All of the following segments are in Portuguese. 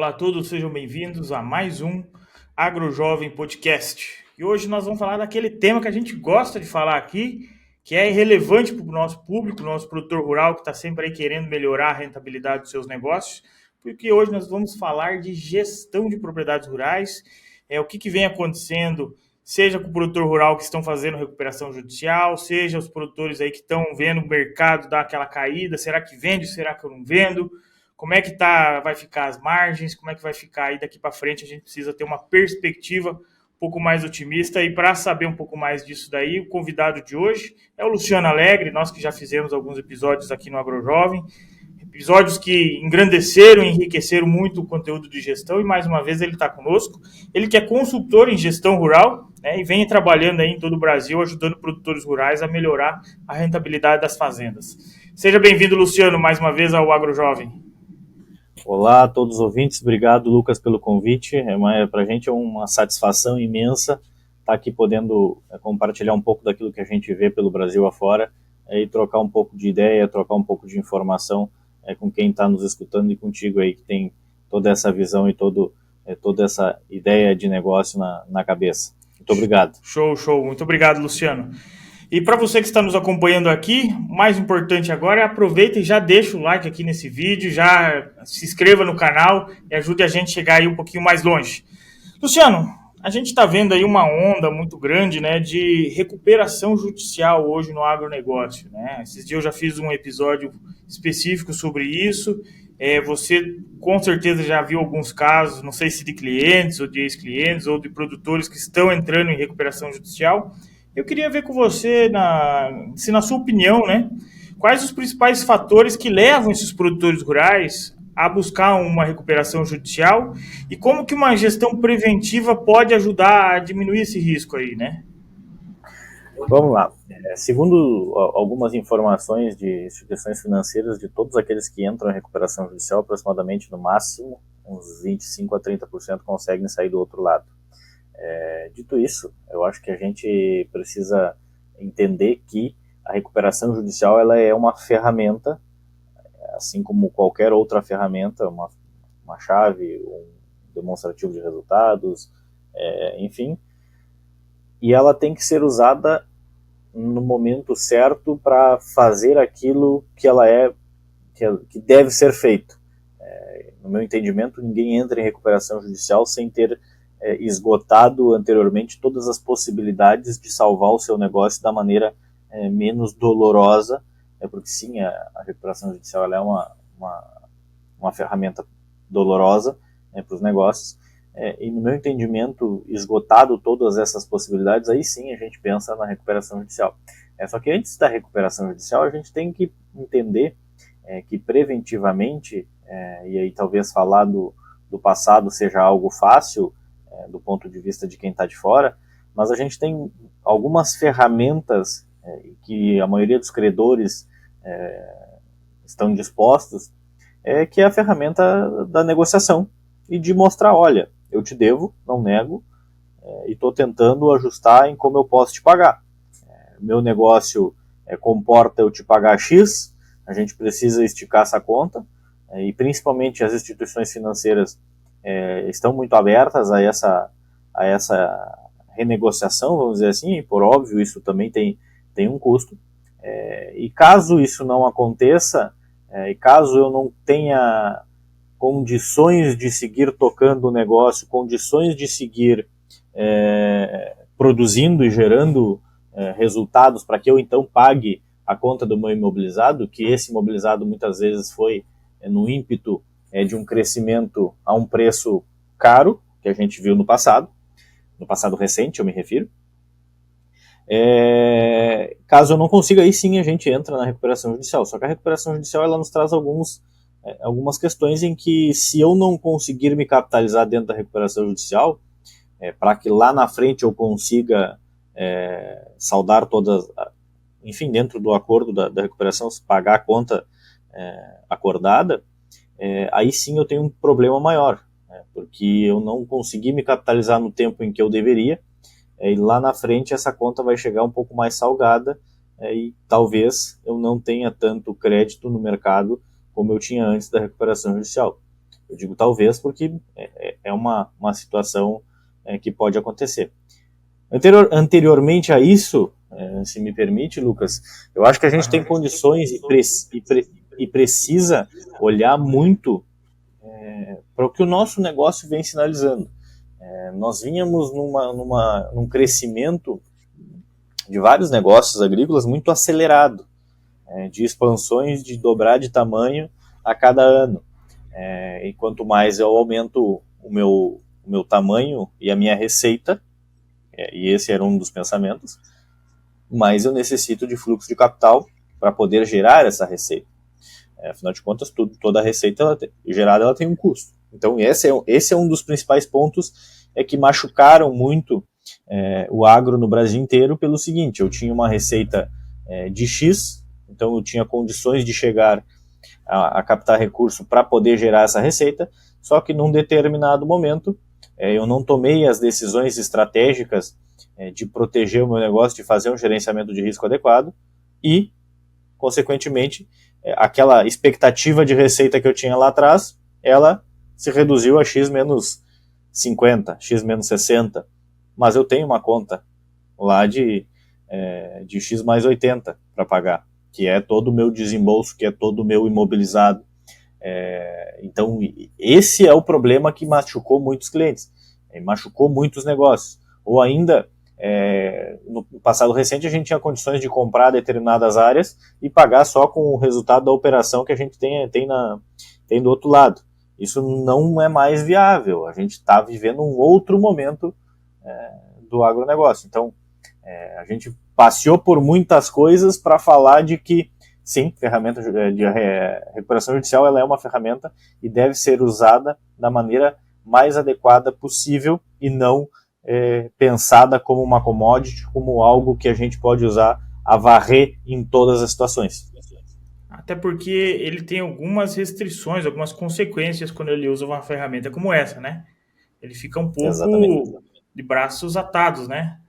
Olá a todos, sejam bem-vindos a mais um AgroJovem Podcast. E hoje nós vamos falar daquele tema que a gente gosta de falar aqui, que é relevante para o nosso público, o nosso produtor rural que está sempre aí querendo melhorar a rentabilidade dos seus negócios, porque hoje nós vamos falar de gestão de propriedades rurais, o que vem acontecendo, seja com o produtor rural que estão fazendo recuperação judicial, seja os produtores aí que estão vendo o mercado dar aquela caída, será que vende, será que eu não vendo? Como é que vai ficar as margens, como é que vai ficar aí daqui para frente, a gente precisa ter uma perspectiva um pouco mais otimista, e para saber um pouco mais disso daí, o convidado de hoje é o Luciano Alegre, nós que já fizemos alguns episódios aqui no AgroJovem, episódios que engrandeceram e enriqueceram muito o conteúdo de gestão, e mais uma vez ele está conosco, ele que é consultor em gestão rural, né, e vem trabalhando aí em todo o Brasil, ajudando produtores rurais a melhorar a rentabilidade das fazendas. Seja bem-vindo, Luciano, mais uma vez ao AgroJovem. Olá a todos os ouvintes, obrigado Lucas pelo convite, para a gente é uma satisfação imensa estar aqui podendo compartilhar um pouco daquilo que a gente vê pelo Brasil afora e trocar um pouco de ideia, trocar um pouco de informação com quem está nos escutando e contigo aí que tem toda essa visão e toda essa ideia de negócio na cabeça. Muito obrigado. Show, muito obrigado, Luciano. E para você que está nos acompanhando aqui, o mais importante agora é aproveita e já deixa o like aqui nesse vídeo, já se inscreva no canal e ajude a gente a chegar aí um pouquinho mais longe. Luciano, a gente está vendo aí uma onda muito grande, né, de recuperação judicial hoje no agronegócio, né? Esses dias eu já fiz um episódio específico sobre isso. Você com certeza já viu alguns casos, não sei se de clientes ou de ex-clientes ou de produtores que estão entrando em recuperação judicial. Eu queria ver com você, se na sua opinião, né, quais os principais fatores que levam esses produtores rurais a buscar uma recuperação judicial e como que uma gestão preventiva pode ajudar a diminuir esse risco aí, né? Vamos lá. Segundo algumas informações de instituições financeiras, de todos aqueles que entram em recuperação judicial, aproximadamente no máximo uns 25 a 30% conseguem sair do outro lado. Dito isso, eu acho que a gente precisa entender que a recuperação judicial ela é uma ferramenta, assim como qualquer outra ferramenta, uma chave, um demonstrativo de resultados, enfim, e ela tem que ser usada no momento certo para fazer aquilo que ela que deve ser feito. No meu entendimento, ninguém entra em recuperação judicial sem ter esgotado anteriormente todas as possibilidades de salvar o seu negócio da maneira menos dolorosa, porque sim, a recuperação judicial ela é uma ferramenta dolorosa para os negócios, e no meu entendimento, esgotado todas essas possibilidades, aí sim a gente pensa na recuperação judicial. Só que antes da recuperação judicial, a gente tem que entender que preventivamente, e aí talvez falar do passado seja algo fácil, do ponto de vista de quem está de fora, mas a gente tem algumas ferramentas que a maioria dos credores estão dispostos, que é a ferramenta da negociação e de mostrar, olha, eu te devo, não nego, e estou tentando ajustar em como eu posso te pagar. Meu negócio comporta eu te pagar X, a gente precisa esticar essa conta, e principalmente as instituições financeiras estão muito abertas a essa renegociação, vamos dizer assim, e por óbvio isso também tem um custo, e caso isso não aconteça, e caso eu não tenha condições de seguir tocando o negócio, condições de seguir produzindo e gerando resultados para que eu então pague a conta do meu imobilizado, que esse imobilizado muitas vezes foi no ímpeto de um crescimento a um preço caro, que a gente viu no passado recente, eu me refiro. Caso eu não consiga, aí sim a gente entra na recuperação judicial. Só que a recuperação judicial ela nos traz algumas questões em que, se eu não conseguir me capitalizar dentro da recuperação judicial, para que lá na frente eu consiga saldar todas, enfim, dentro do acordo da recuperação, pagar a conta acordada, aí sim eu tenho um problema maior, porque eu não consegui me capitalizar no tempo em que eu deveria, e lá na frente essa conta vai chegar um pouco mais salgada, e talvez eu não tenha tanto crédito no mercado como eu tinha antes da recuperação judicial. Eu digo talvez porque é uma situação que pode acontecer. Anteriormente a isso, se me permite, Lucas, eu acho que a gente tem condições e precisa olhar muito para o que o nosso negócio vem sinalizando. Nós vínhamos num crescimento de vários negócios agrícolas muito acelerado, de expansões de dobrar de tamanho a cada ano. E quanto mais eu aumento o meu tamanho e a minha receita, e esse era um dos pensamentos, mais eu necessito de fluxo de capital para poder gerar essa receita. Afinal de contas, toda receita gerada ela tem um custo. Então, esse é um dos principais pontos que machucaram muito o agro no Brasil inteiro pelo seguinte: eu tinha uma receita de X, então eu tinha condições de chegar a captar recurso para poder gerar essa receita, só que num determinado momento eu não tomei as decisões estratégicas de proteger o meu negócio, de fazer um gerenciamento de risco adequado e, consequentemente, aquela expectativa de receita que eu tinha lá atrás, ela se reduziu a X menos 50, X menos 60, mas eu tenho uma conta lá de X mais 80 para pagar, que é todo o meu desembolso, que é todo o meu imobilizado. Então, esse é o problema que machucou muitos clientes, machucou muitos negócios. Ou ainda, no passado recente, a gente tinha condições de comprar determinadas áreas e pagar só com o resultado da operação que a gente tem do outro lado. Isso não é mais viável. A gente está vivendo um outro momento do agronegócio. Então, a gente passeou por muitas coisas para falar de que, sim, ferramenta de recuperação judicial ela é uma ferramenta e deve ser usada da maneira mais adequada possível e não pensada como uma commodity, como algo que a gente pode usar a varrer em todas as situações. Até porque ele tem algumas restrições, algumas consequências quando ele usa uma ferramenta como essa, né? Ele fica um pouco Exatamente. de braços atados, né?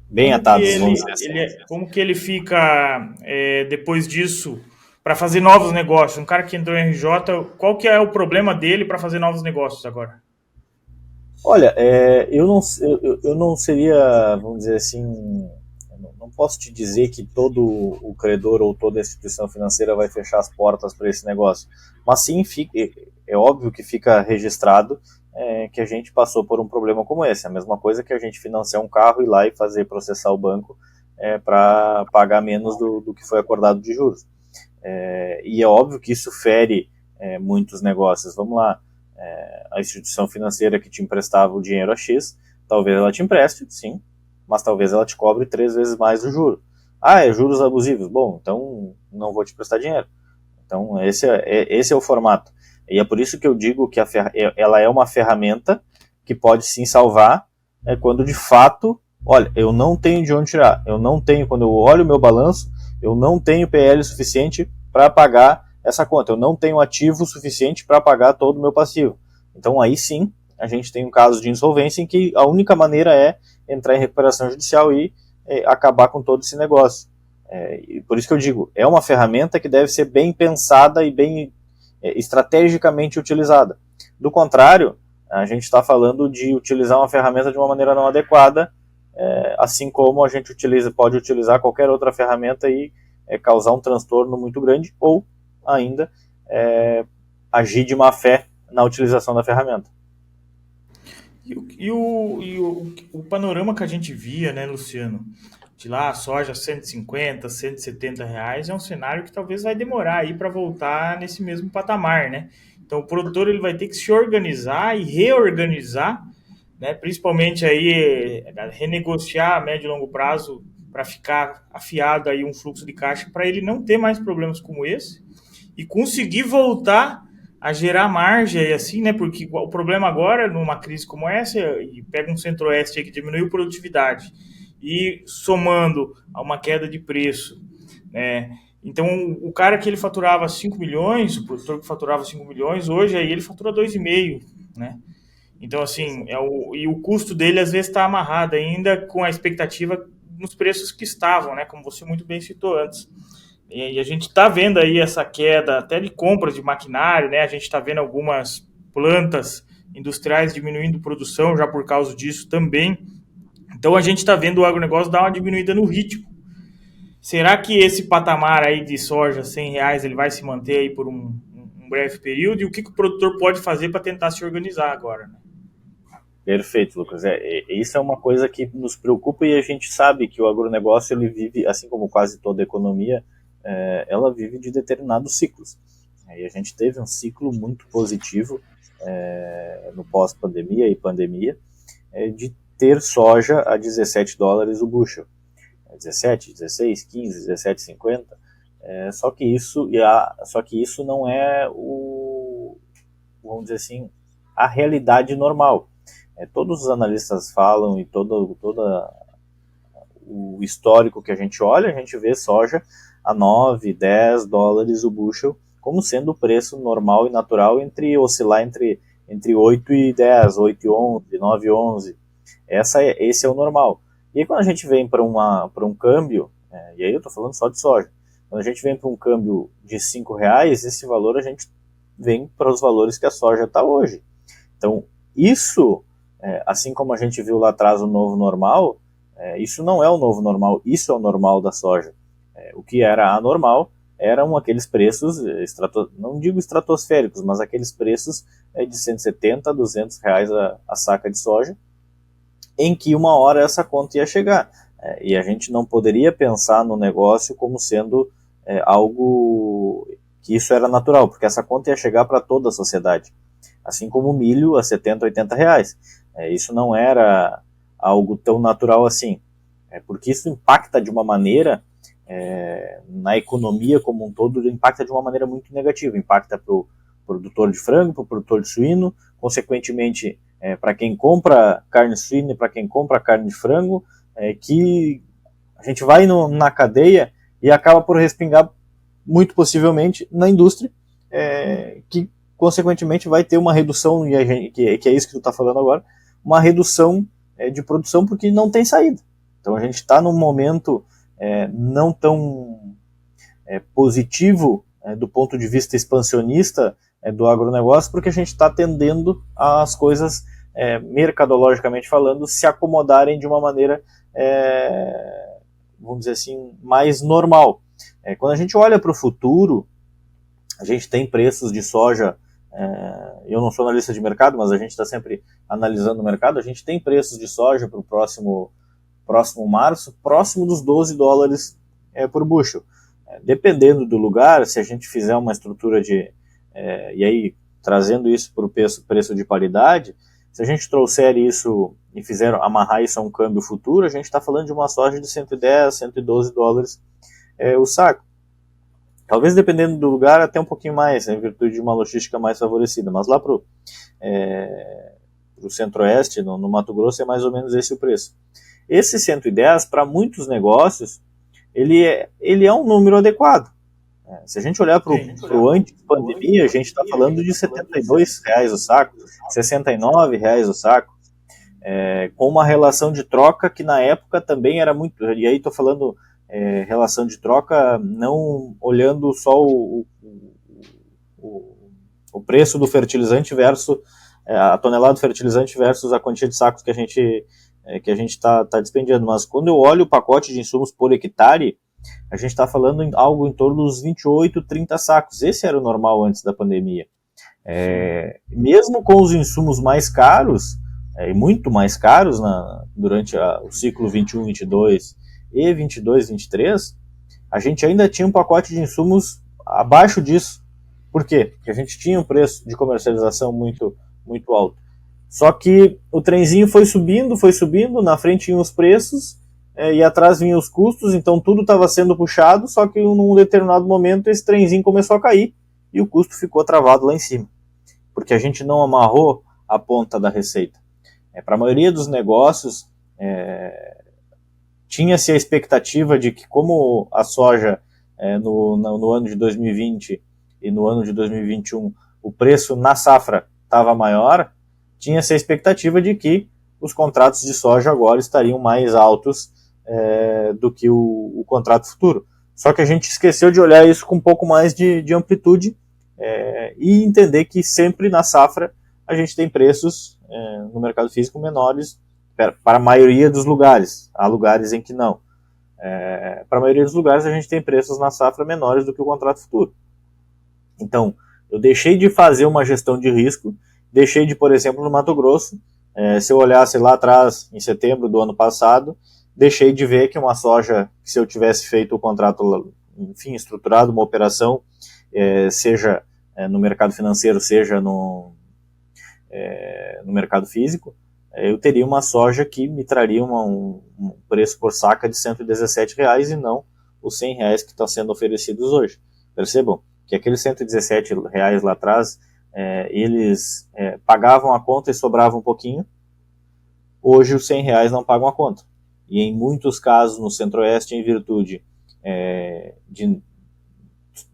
Bem atados, vamos dizer assim. Como que ele fica depois disso para fazer novos negócios? Um cara que entrou em RJ, qual que é o problema dele para fazer novos negócios agora? Olha, eu não seria, vamos dizer assim, não posso te dizer que todo o credor ou toda a instituição financeira vai fechar as portas para esse negócio, mas sim, é óbvio que fica registrado que a gente passou por um problema como esse. A mesma coisa que a gente financiar um carro, ir lá e fazer processar o banco para pagar menos do que foi acordado de juros. E é óbvio que isso fere muitos negócios. Vamos lá, a instituição financeira que te emprestava o dinheiro a X, talvez ela te empreste, sim, mas talvez ela te cobre 3 vezes mais o juro. Ah, é juros abusivos. Bom, então não vou te prestar dinheiro. Então esse é o formato. E é por isso que eu digo que ela é uma ferramenta que pode sim salvar quando de fato, olha, eu não tenho de onde tirar. Eu não tenho, quando eu olho o meu balanço, eu não tenho PL suficiente para pagar essa conta. Eu não tenho ativo suficiente para pagar todo o meu passivo. Então aí sim, a gente tem um caso de insolvência em que a única maneira é entrar em recuperação judicial e acabar com todo esse negócio. E por isso que eu digo, é uma ferramenta que deve ser bem pensada e bem estrategicamente utilizada. Do contrário, a gente está falando de utilizar uma ferramenta de uma maneira não adequada, assim como a gente pode utilizar qualquer outra ferramenta e causar um transtorno muito grande, ou ainda agir de má fé na utilização da ferramenta. E o panorama que a gente via, né, Luciano, de lá, soja 150, 170 reais, é um cenário que talvez vai demorar aí para voltar nesse mesmo patamar, né? Então o produtor ele vai ter que se organizar e reorganizar, né, principalmente aí renegociar a médio e longo prazo para ficar afiado aí um fluxo de caixa para ele não ter mais problemas como esse e conseguir voltar a gerar margem e assim, né? Porque o problema agora, numa crise como essa, e pega um centro-oeste aí que diminuiu a produtividade e somando a uma queda de preço, né? Então, o cara que ele faturava 5 milhões, o produtor que faturava 5 milhões, hoje aí ele fatura 2,5, né? Então, assim, e o custo dele às vezes está amarrado ainda com a expectativa nos preços que estavam, né? Como você muito bem citou antes. E a gente está vendo aí essa queda até de compras de maquinário, né? A gente está vendo algumas plantas industriais diminuindo produção já por causa disso também. Então a gente está vendo o agronegócio dar uma diminuída no ritmo. Será que esse patamar aí de soja R$ 100 ele vai se manter aí por um breve período? E o que o produtor pode fazer para tentar se organizar agora, né? Perfeito, Lucas. Isso é uma coisa que nos preocupa e a gente sabe que o agronegócio ele vive, assim como quase toda a economia, ela vive de determinados ciclos. E a gente teve um ciclo muito positivo no pós-pandemia e pandemia de ter soja a $17 o bushel. 17, 16, 15, 17,50. Só que isso não é vamos dizer assim, a realidade normal. Todos os analistas falam e todo o histórico que a gente olha, a gente vê soja a 9, 10 dólares o bushel como sendo o preço normal e natural oscilar entre 8 e 10, 8 e 11, 9 e 11. Esse é o normal. E aí quando a gente vem para um câmbio, e aí eu estou falando só de soja, quando a gente vem para um câmbio de R$5, esse valor a gente vem para os valores que a soja está hoje. Então, isso, assim como a gente viu lá atrás o novo normal, isso não é o novo normal, isso é o normal da soja. O que era anormal eram aqueles preços, não digo estratosféricos, mas aqueles preços de 170 a R$200 a saca de soja, em que uma hora essa conta ia chegar. E a gente não poderia pensar no negócio como sendo algo que isso era natural, porque essa conta ia chegar para toda a sociedade. Assim como o milho a 70, 80 reais. Isso não era algo tão natural assim. Porque isso impacta de uma maneira, na economia como um todo, impacta de uma maneira muito negativa. Impacta para o produtor de frango, para o produtor de suíno, consequentemente, para quem compra carne suína e para quem compra carne de frango, que a gente vai na cadeia e acaba por respingar, muito possivelmente, na indústria, que consequentemente vai ter uma redução, que é isso que tu está falando agora, uma redução de produção porque não tem saída. Então a gente está num momento não tão positivo do ponto de vista expansionista do agronegócio, porque a gente está tendendo as coisas, mercadologicamente falando, se acomodarem de uma maneira, vamos dizer assim, mais normal. Quando a gente olha para o futuro, a gente tem preços de soja, eu não sou analista de mercado, mas a gente está sempre analisando o mercado, a gente tem preços de soja para o próximo março, próximo dos 12 dólares por bushel. Dependendo do lugar, se a gente fizer uma estrutura e aí trazendo isso para o preço de paridade, se a gente trouxer isso e amarrar isso a um câmbio futuro, a gente está falando de uma soja de 110, 112 dólares o saco. Talvez dependendo do lugar até um pouquinho mais, em virtude de uma logística mais favorecida, mas lá para o centro-oeste, no Mato Grosso, é mais ou menos esse o preço. Esse 110, para muitos negócios, ele é um número adequado. Se a gente olhar para o antes-pandemia, a gente está falando de R$72 o saco, R$69 o saco, com uma relação de troca que na época também era muito... E aí estou falando relação de troca não olhando só o preço do fertilizante versus a tonelada do fertilizante versus a quantia de sacos que a gente está despendindo, mas quando eu olho o pacote de insumos por hectare, a gente está falando em algo em torno dos 28, 30 sacos. Esse era o normal antes da pandemia. Mesmo com os insumos mais caros, e muito mais caros durante o ciclo 21, 22 e 22, 23, a gente ainda tinha um pacote de insumos abaixo disso. Por quê? Porque a gente tinha um preço de comercialização muito, muito alto. Só que o trenzinho foi subindo, na frente vinham os preços e atrás vinham os custos, então tudo estava sendo puxado, só que num determinado momento esse trenzinho começou a cair e o custo ficou travado lá em cima, porque a gente não amarrou a ponta da receita. Para a maioria dos negócios, tinha-se a expectativa de que, como a soja no ano de 2020 e no ano de 2021 o preço na safra estava maior, tinha-se a expectativa de que os contratos de soja agora estariam mais altos do que o contrato futuro. Só que a gente esqueceu de olhar isso com um pouco mais de amplitude e entender que sempre na safra a gente tem preços no mercado físico menores para a maioria dos lugares. Há lugares em que não. Para a maioria dos lugares a gente tem preços na safra menores do que o contrato futuro. Então, eu deixei de fazer uma gestão de risco, deixei de, por exemplo, no Mato Grosso, se eu olhasse lá atrás, em setembro do ano passado, deixei de ver que uma soja, se eu tivesse feito o contrato, enfim, estruturado, uma operação, seja no mercado financeiro, seja no mercado físico, eu teria uma soja que me traria um preço por saca de R$117 e não os R$100 que estão sendo oferecidos hoje. Percebam que aqueles R$117 lá atrás, eles pagavam a conta e sobrava um pouquinho. Hoje os R$100 não pagam a conta. E em muitos casos no Centro-Oeste, em virtude de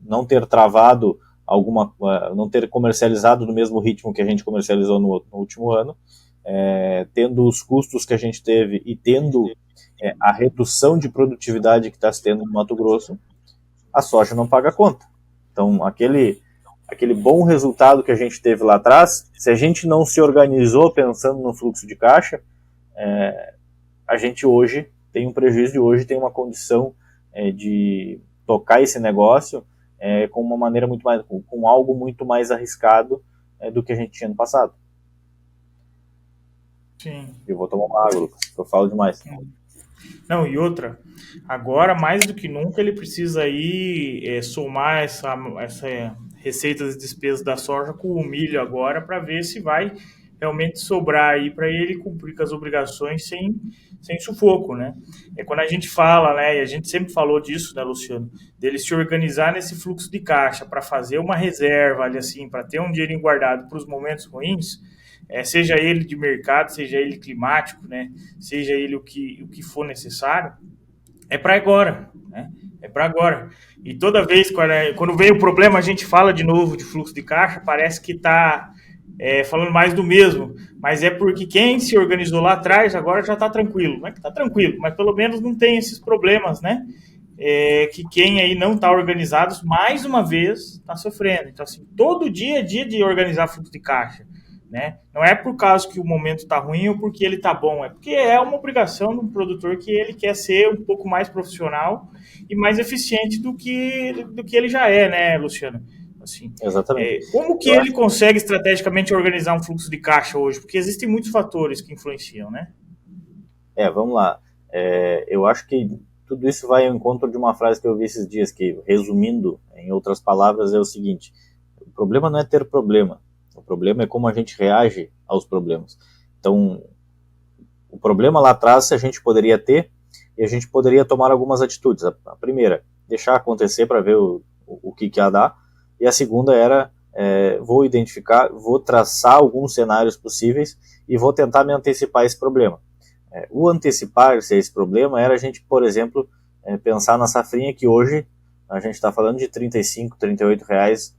não ter travado não ter comercializado no mesmo ritmo que a gente comercializou no último ano, tendo os custos que a gente teve e tendo a redução de produtividade que está se tendo no Mato Grosso, a soja não paga a conta. Então, aquele bom resultado que a gente teve lá atrás, se a gente não se organizou pensando no fluxo de caixa, a gente hoje tem um prejuízo e hoje tem uma condição de tocar esse negócio com uma maneira muito mais, com algo muito mais arriscado do que a gente tinha no passado. Sim. Eu vou tomar uma água, Lucas, eu falo demais. Não, e outra, agora mais do que nunca ele precisa aí somar essa receita das despesas da soja com o milho agora para ver se vai realmente sobrar aí para ele cumprir com as obrigações sem sufoco, né? Quando a gente fala, né, e a gente sempre falou disso, né, Luciano, dele se organizar nesse fluxo de caixa para fazer uma reserva ali assim, para ter um dinheirinho guardado para os momentos ruins, seja ele de mercado, seja ele climático, né, seja ele o que for necessário, é para agora, né? É para agora. E toda vez, quando vem o problema, a gente fala de novo de fluxo de caixa, parece que está falando mais do mesmo, mas é porque quem se organizou lá atrás agora já está tranquilo. Não é que está tranquilo, mas pelo menos não tem esses problemas, né? Que quem aí não está organizado, mais uma vez, está sofrendo. Então, assim, todo dia é dia de organizar fluxo de caixa, né? Não é por causa que o momento está ruim ou porque ele está bom, é porque é uma obrigação de um produtor que ele quer ser um pouco mais profissional e mais eficiente do que ele já é, né, Luciano? Assim, exatamente. Como que ele consegue estrategicamente organizar um fluxo de caixa hoje? Porque existem muitos fatores que influenciam, né? Vamos lá. Eu acho que tudo isso vai ao encontro de uma frase que eu vi esses dias, que, resumindo, em outras palavras, é o seguinte: o problema não é ter problema, o problema é como a gente reage aos problemas. Então, o problema lá atrás a gente poderia ter e a gente poderia tomar algumas atitudes. A primeira, deixar acontecer para ver o que ia dar. E a segunda era, vou identificar, vou traçar alguns cenários possíveis e vou tentar me antecipar a esse problema. O antecipar-se a esse problema era a gente, por exemplo, pensar na safrinha que hoje a gente está falando de R$35, R$38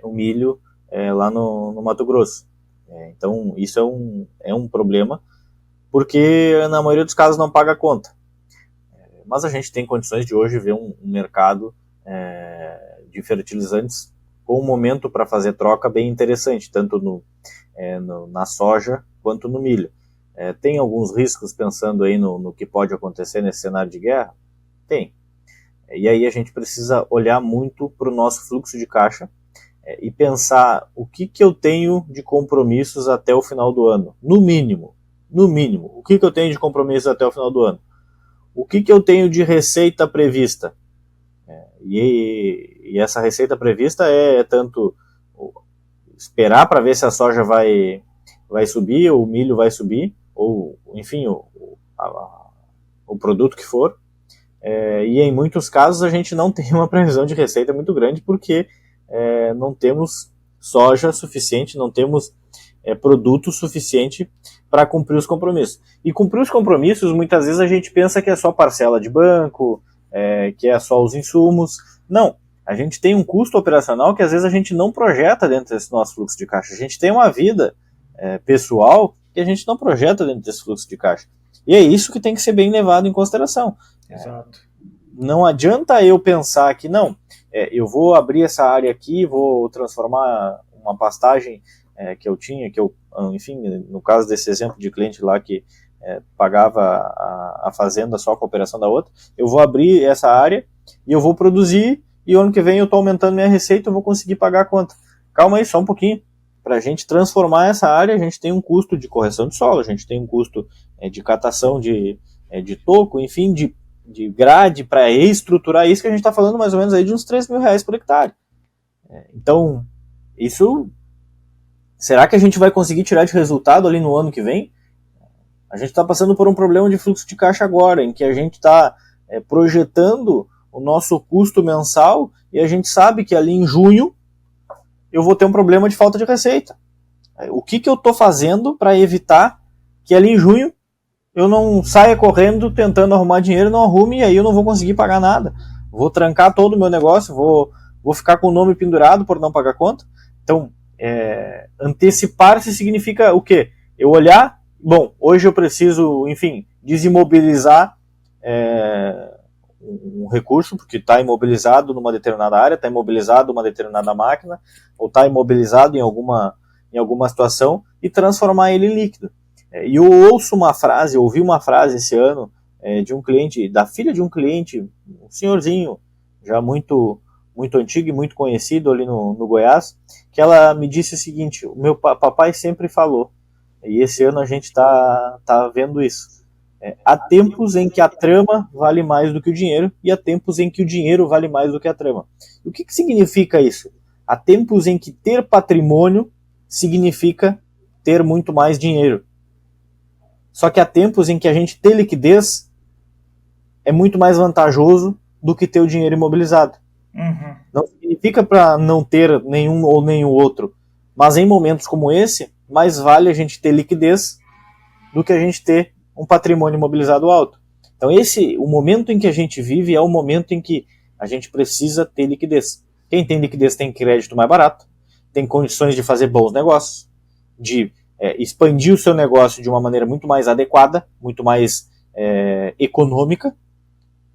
o milho lá no Mato Grosso. Então, isso é um problema, porque na maioria dos casos não paga a conta. Mas a gente tem condições de hoje ver um mercado de fertilizantes com um momento para fazer troca bem interessante, tanto na soja quanto no milho. Tem alguns riscos pensando aí no que pode acontecer nesse cenário de guerra? Tem. E aí a gente precisa olhar muito para o nosso fluxo de caixa e pensar o que eu tenho de compromissos até o final do ano. No mínimo, o que eu tenho de compromissos até o final do ano? O que eu tenho de receita prevista? E essa receita prevista é tanto esperar para ver se a soja vai subir, ou o milho vai subir, ou enfim, o produto que for. E em muitos casos a gente não tem uma previsão de receita muito grande porque não temos soja suficiente, não temos produto suficiente para cumprir os compromissos. E cumprir os compromissos, muitas vezes a gente pensa que é só parcela de banco, que é só os insumos. Não, a gente tem um custo operacional que às vezes a gente não projeta dentro desse nosso fluxo de caixa. A gente tem uma vida pessoal que a gente não projeta dentro desse fluxo de caixa. E é isso que tem que ser bem levado em consideração. Exato. não adianta eu pensar que não, eu vou abrir essa área aqui, vou transformar uma pastagem que eu tinha, enfim, no caso desse exemplo de cliente lá que pagava a fazenda só com a operação da outra, eu vou abrir essa área e eu vou produzir e o ano que vem eu estou aumentando minha receita, eu vou conseguir pagar a conta. Calma aí, só um pouquinho. Para a gente transformar essa área, a gente tem um custo de correção de solo, a gente tem um custo de catação de toco, enfim, de grade para estruturar isso, que a gente está falando mais ou menos aí de uns R$3.000 por hectare. Então, isso, será que a gente vai conseguir tirar de resultado ali no ano que vem? A gente está passando por um problema de fluxo de caixa agora, em que a gente está projetando o nosso custo mensal e a gente sabe que ali em junho eu vou ter um problema de falta de receita. O que eu estou fazendo para evitar que ali em junho eu não saia correndo tentando arrumar dinheiro, não arrume e aí eu não vou conseguir pagar nada. Vou trancar todo o meu negócio, vou ficar com o nome pendurado por não pagar conta. Então, antecipar-se significa o quê? Eu olhar, bom, hoje eu preciso, enfim, desimobilizar um recurso, porque está imobilizado numa determinada área, está imobilizado numa determinada máquina, ou está imobilizado em alguma situação, e transformar ele em líquido. E eu ouvi uma frase esse ano de um cliente, da filha de um cliente, um senhorzinho, já muito antigo e muito conhecido ali no Goiás, que ela me disse o seguinte: o meu papai sempre falou, e esse ano a gente está vendo isso. Há tempos em que a trama vale mais do que o dinheiro, e há tempos em que o dinheiro vale mais do que a trama. O que significa isso? Há tempos em que ter patrimônio significa ter muito mais dinheiro. Só que há tempos em que a gente ter liquidez é muito mais vantajoso do que ter o dinheiro imobilizado. Uhum. Não significa para não ter nenhum ou nenhum outro, mas em momentos como esse, mais vale a gente ter liquidez do que a gente ter um patrimônio imobilizado alto. Então o momento em que a gente vive é o momento em que a gente precisa ter liquidez. Quem tem liquidez tem crédito mais barato, tem condições de fazer bons negócios, de expandir o seu negócio de uma maneira muito mais adequada, muito mais econômica,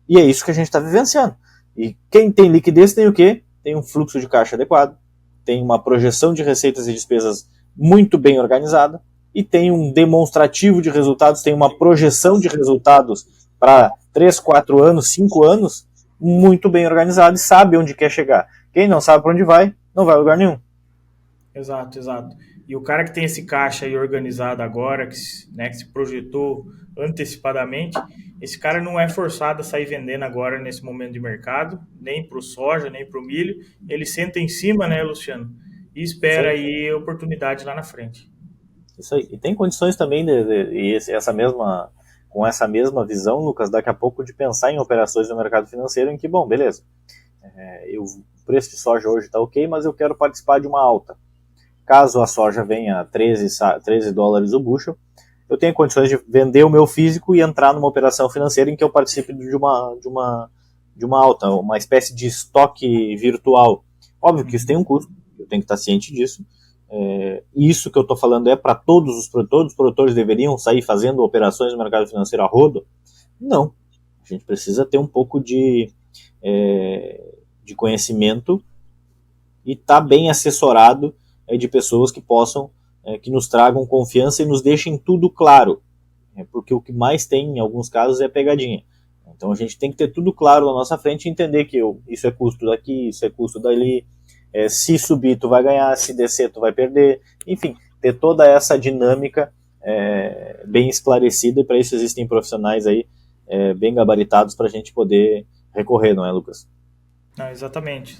e é isso que a gente está vivenciando. E quem tem liquidez tem o quê? Tem um fluxo de caixa adequado, tem uma projeção de receitas e despesas muito bem organizada, e tem um demonstrativo de resultados, tem uma projeção de resultados para 3, 4 anos, 5 anos, muito bem organizado e sabe onde quer chegar. Quem não sabe para onde vai, não vai a lugar nenhum. Exato. E o cara que tem esse caixa aí organizado agora, que se projetou antecipadamente, esse cara não é forçado a sair vendendo agora nesse momento de mercado, nem para o soja, nem para o milho. Ele senta em cima, né, Luciano? E espera aí a oportunidade lá na frente. Isso aí. E tem condições também com essa mesma visão, Lucas, daqui a pouco de pensar em operações no mercado financeiro em que, bom, beleza, o preço de soja hoje está ok, mas eu quero participar de uma alta. Caso a soja venha a 13 dólares o bushel, eu tenho condições de vender o meu físico e entrar numa operação financeira em que eu participe de uma alta, uma espécie de estoque virtual. Óbvio que isso tem um custo, eu tenho que estar ciente disso. Isso que eu estou falando é para todos os produtores deveriam sair fazendo operações no mercado financeiro a rodo? Não. A gente precisa ter um pouco de conhecimento e estar bem assessorado de pessoas que possam, que nos tragam confiança e nos deixem tudo claro. Porque o que mais tem em alguns casos é pegadinha. Então a gente tem que ter tudo claro na nossa frente e entender que isso é custo daqui, isso é custo dali. Se subir, tu vai ganhar, se descer, tu vai perder. Enfim, ter toda essa dinâmica bem esclarecida, e para isso existem profissionais aí bem gabaritados para a gente poder recorrer, não é, Lucas? Não, exatamente.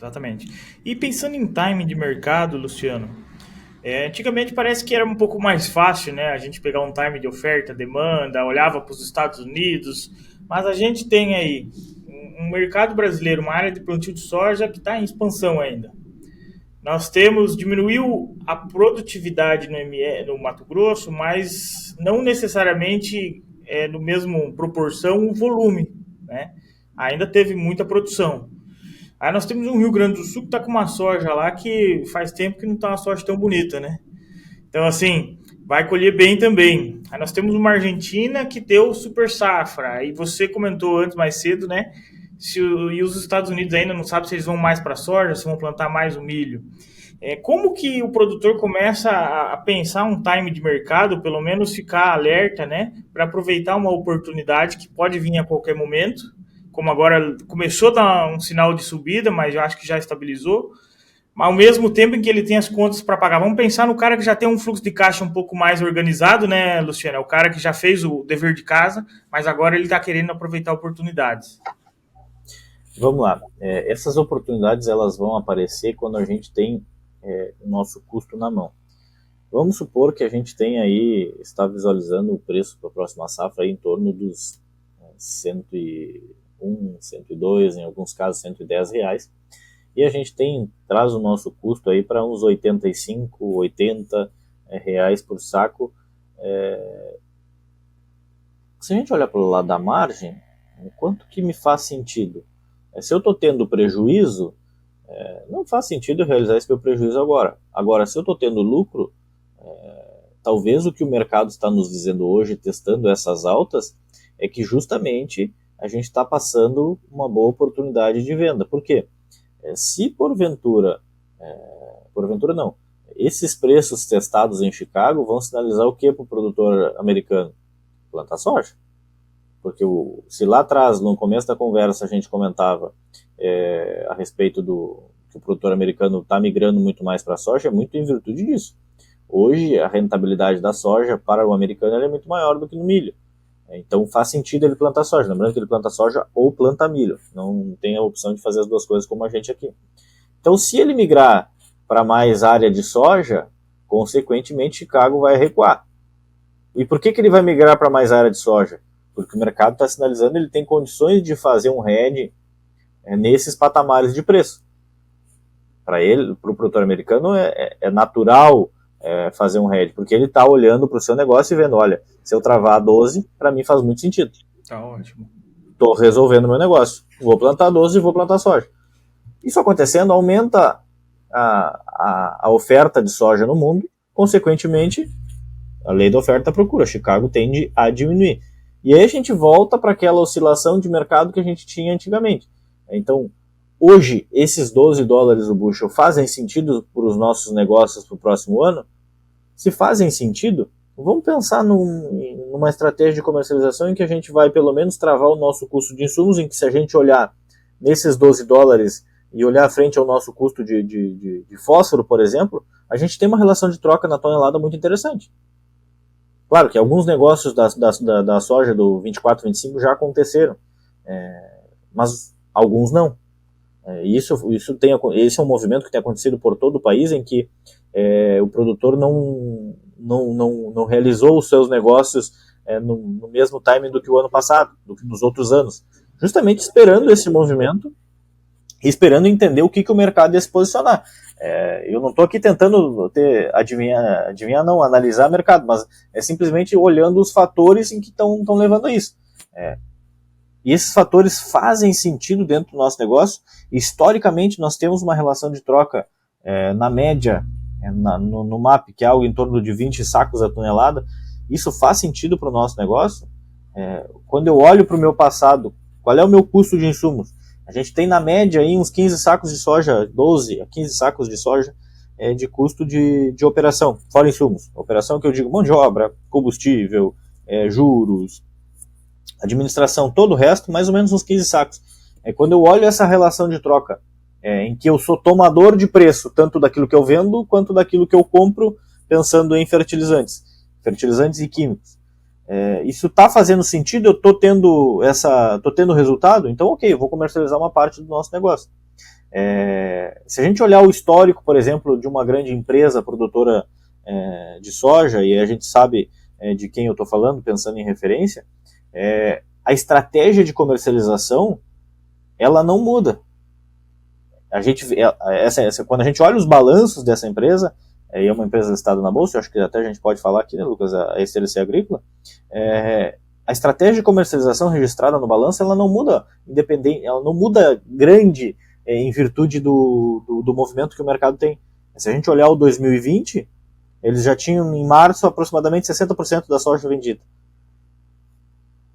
E pensando em timing de mercado, Luciano, antigamente parece que era um pouco mais fácil, né? A gente pegar um time de oferta, demanda, olhava para os Estados Unidos, mas a gente tem aí um mercado brasileiro, uma área de plantio de soja que está em expansão ainda. Nós diminuiu a produtividade no Mato Grosso, mas não necessariamente no mesmo proporção o volume, né? Ainda teve muita produção. Aí nós temos um Rio Grande do Sul que está com uma soja lá que faz tempo que não está uma soja tão bonita, né? Então, assim, vai colher bem também. Aí nós temos uma Argentina que deu super safra. Aí você comentou antes, mais cedo, né? e os Estados Unidos ainda não sabem se eles vão mais para a soja, se vão plantar mais o milho. Como que o produtor começa a pensar um time de mercado, pelo menos ficar alerta, né, para aproveitar uma oportunidade que pode vir a qualquer momento, como agora começou a dar um sinal de subida, mas eu acho que já estabilizou, mas ao mesmo tempo em que ele tem as contas para pagar. Vamos pensar no cara que já tem um fluxo de caixa um pouco mais organizado, né, Luciano? É o cara que já fez o dever de casa, mas agora ele está querendo aproveitar oportunidades. Vamos lá. Essas oportunidades elas vão aparecer quando a gente tem o nosso custo na mão. Vamos supor que a gente tem aí, está visualizando o preço para a próxima safra aí em torno dos 101, 102, em alguns casos 110 reais. E a gente traz o nosso custo aí para uns 85, 80 reais por saco. Se a gente olhar para o lado da margem, o quanto que me faz sentido? Se eu estou tendo prejuízo, não faz sentido eu realizar esse meu prejuízo agora. Agora, se eu estou tendo lucro, talvez o que o mercado está nos dizendo hoje, testando essas altas, é que justamente a gente está passando uma boa oportunidade de venda. Por quê? Se porventura não, esses preços testados em Chicago vão sinalizar o que para o produtor americano? Plantar soja. Porque se lá atrás, no começo da conversa, a gente comentava a respeito do que o produtor americano está migrando muito mais para a soja, é muito em virtude disso. Hoje, a rentabilidade da soja para o americano é muito maior do que no milho. Então faz sentido ele plantar soja. Lembrando que ele planta soja ou planta milho. Não tem a opção de fazer as duas coisas como a gente aqui. Então se ele migrar para mais área de soja, consequentemente Chicago vai recuar. E por que ele vai migrar para mais área de soja? Porque o mercado está sinalizando que ele tem condições de fazer um hedge nesses patamares de preço. Para o produtor americano é natural fazer um hedge, porque ele está olhando para o seu negócio e vendo, olha, se eu travar a 12, para mim faz muito sentido. Tá ótimo. Estou resolvendo meu negócio. Vou plantar 12 e vou plantar soja. Isso acontecendo aumenta a oferta de soja no mundo, consequentemente, a lei da oferta e procura. Chicago tende a diminuir. E aí a gente volta para aquela oscilação de mercado que a gente tinha antigamente. Então, hoje, esses 12 dólares o bushel fazem sentido para os nossos negócios para o próximo ano? Se fazem sentido, vamos pensar numa estratégia de comercialização em que a gente vai pelo menos travar o nosso custo de insumos, em que se a gente olhar nesses 12 dólares e olhar frente ao nosso custo de fósforo, por exemplo, a gente tem uma relação de troca na tonelada muito interessante. Claro que alguns negócios da soja do 24, 25 já aconteceram, mas alguns não. Esse é um movimento que tem acontecido por todo o país, em que o produtor não realizou os seus negócios no mesmo timing do que o ano passado, do que nos outros anos, justamente esperando esse movimento e esperando entender o que o mercado ia se posicionar. Eu não estou aqui tentando analisar o mercado, mas é simplesmente olhando os fatores em que estão levando a isso. E esses fatores fazem sentido dentro do nosso negócio. Historicamente, nós temos uma relação de troca na média, no MAP, que é algo em torno de 20 sacos a tonelada. Isso faz sentido para o nosso negócio. Quando eu olho para o meu passado, qual é o meu custo de insumos? A gente tem na média aí uns 15 sacos de soja, 12 a 15 sacos de soja de custo de operação, fora insumos. Operação que eu digo mão de obra, combustível, juros, administração, todo o resto, mais ou menos uns 15 sacos. Quando eu olho essa relação de troca, em que eu sou tomador de preço, tanto daquilo que eu vendo, quanto daquilo que eu compro, pensando em fertilizantes e químicos. Isso está fazendo sentido? Eu estou tendo resultado? Então, ok, eu vou comercializar uma parte do nosso negócio. Se a gente olhar o histórico, por exemplo, de uma grande empresa produtora de soja, e a gente sabe de quem eu estou falando, pensando em referência, a estratégia de comercialização, ela não muda. Quando a gente olha os balanços dessa empresa, é uma empresa listada na bolsa, eu acho que até a gente pode falar aqui, né, Lucas, a SLC Agrícola, a estratégia de comercialização registrada no balanço, ela não muda independente, ela não muda grande em virtude do movimento que o mercado tem. Se a gente olhar o 2020, eles já tinham em março aproximadamente 60% da soja vendida.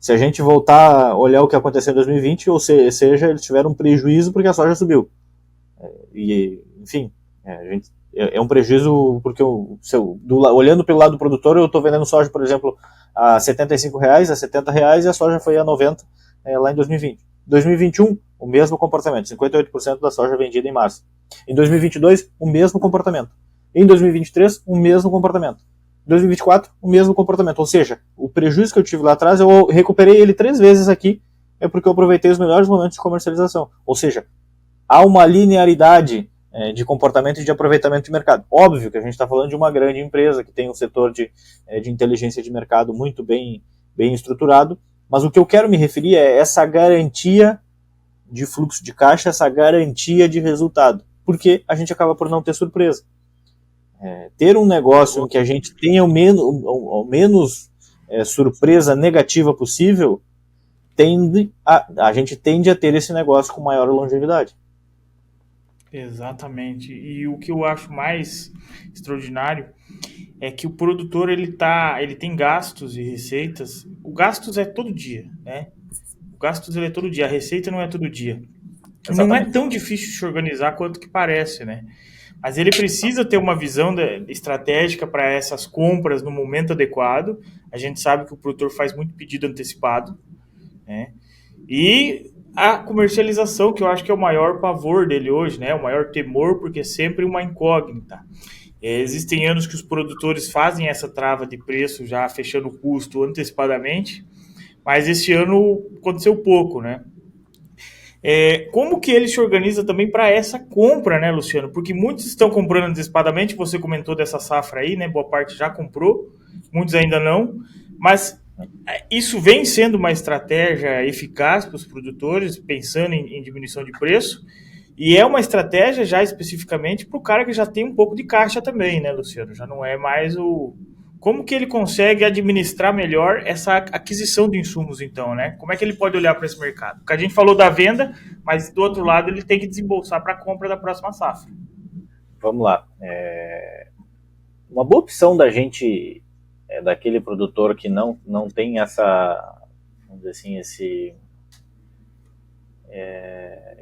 Se a gente voltar a olhar o que aconteceu em 2020, ou seja, eles tiveram um prejuízo porque a soja subiu. E, enfim, é um prejuízo porque olhando pelo lado do produtor, eu estou vendendo soja, por exemplo, a R$75, a R$70 e a soja foi a 90 lá em 2020. 2021, o mesmo comportamento, 58% da soja vendida em março. Em 2022, o mesmo comportamento. Em 2023, o mesmo comportamento. Em 2024, o mesmo comportamento. Ou seja, o prejuízo que eu tive lá atrás, eu recuperei ele 3 vezes aqui, porque eu aproveitei os melhores momentos de comercialização. Ou seja, há uma linearidade de comportamento e de aproveitamento de mercado. Óbvio que a gente está falando de uma grande empresa que tem um setor de inteligência de mercado muito bem estruturado, mas o que eu quero me referir é essa garantia de fluxo de caixa, essa garantia de resultado, porque a gente acaba por não ter surpresa. Ter um negócio em que a gente tenha ao menos surpresa negativa possível, a gente tende a ter esse negócio com maior longevidade. Exatamente. E o que eu acho mais extraordinário é que o produtor ele tem gastos e receitas. O gastos é todo dia, né? O gastos ele é todo dia, a receita não é todo dia. Exatamente. Não é tão difícil de se organizar quanto que parece, né? Mas ele precisa ter uma visão estratégica para essas compras no momento adequado. A gente sabe que o produtor faz muito pedido antecipado, né? E a comercialização, que eu acho que é o maior pavor dele hoje, né? O maior temor, porque é sempre uma incógnita. Existem anos que os produtores fazem essa trava de preço já fechando o custo antecipadamente, mas esse ano aconteceu pouco, né? Como que ele se organiza também para essa compra, né, Luciano? Porque muitos estão comprando antecipadamente, você comentou dessa safra aí, né? Boa parte já comprou, muitos ainda não, mas isso vem sendo uma estratégia eficaz para os produtores, pensando em diminuição de preço, e é uma estratégia já especificamente para o cara que já tem um pouco de caixa também, né, Luciano? Já não é mais o... Como que ele consegue administrar melhor essa aquisição de insumos, então, né? Como é que ele pode olhar para esse mercado? Porque a gente falou da venda, mas do outro lado ele tem que desembolsar para a compra da próxima safra. Vamos lá. Uma boa opção da gente, daquele produtor que não tem essa, vamos dizer assim,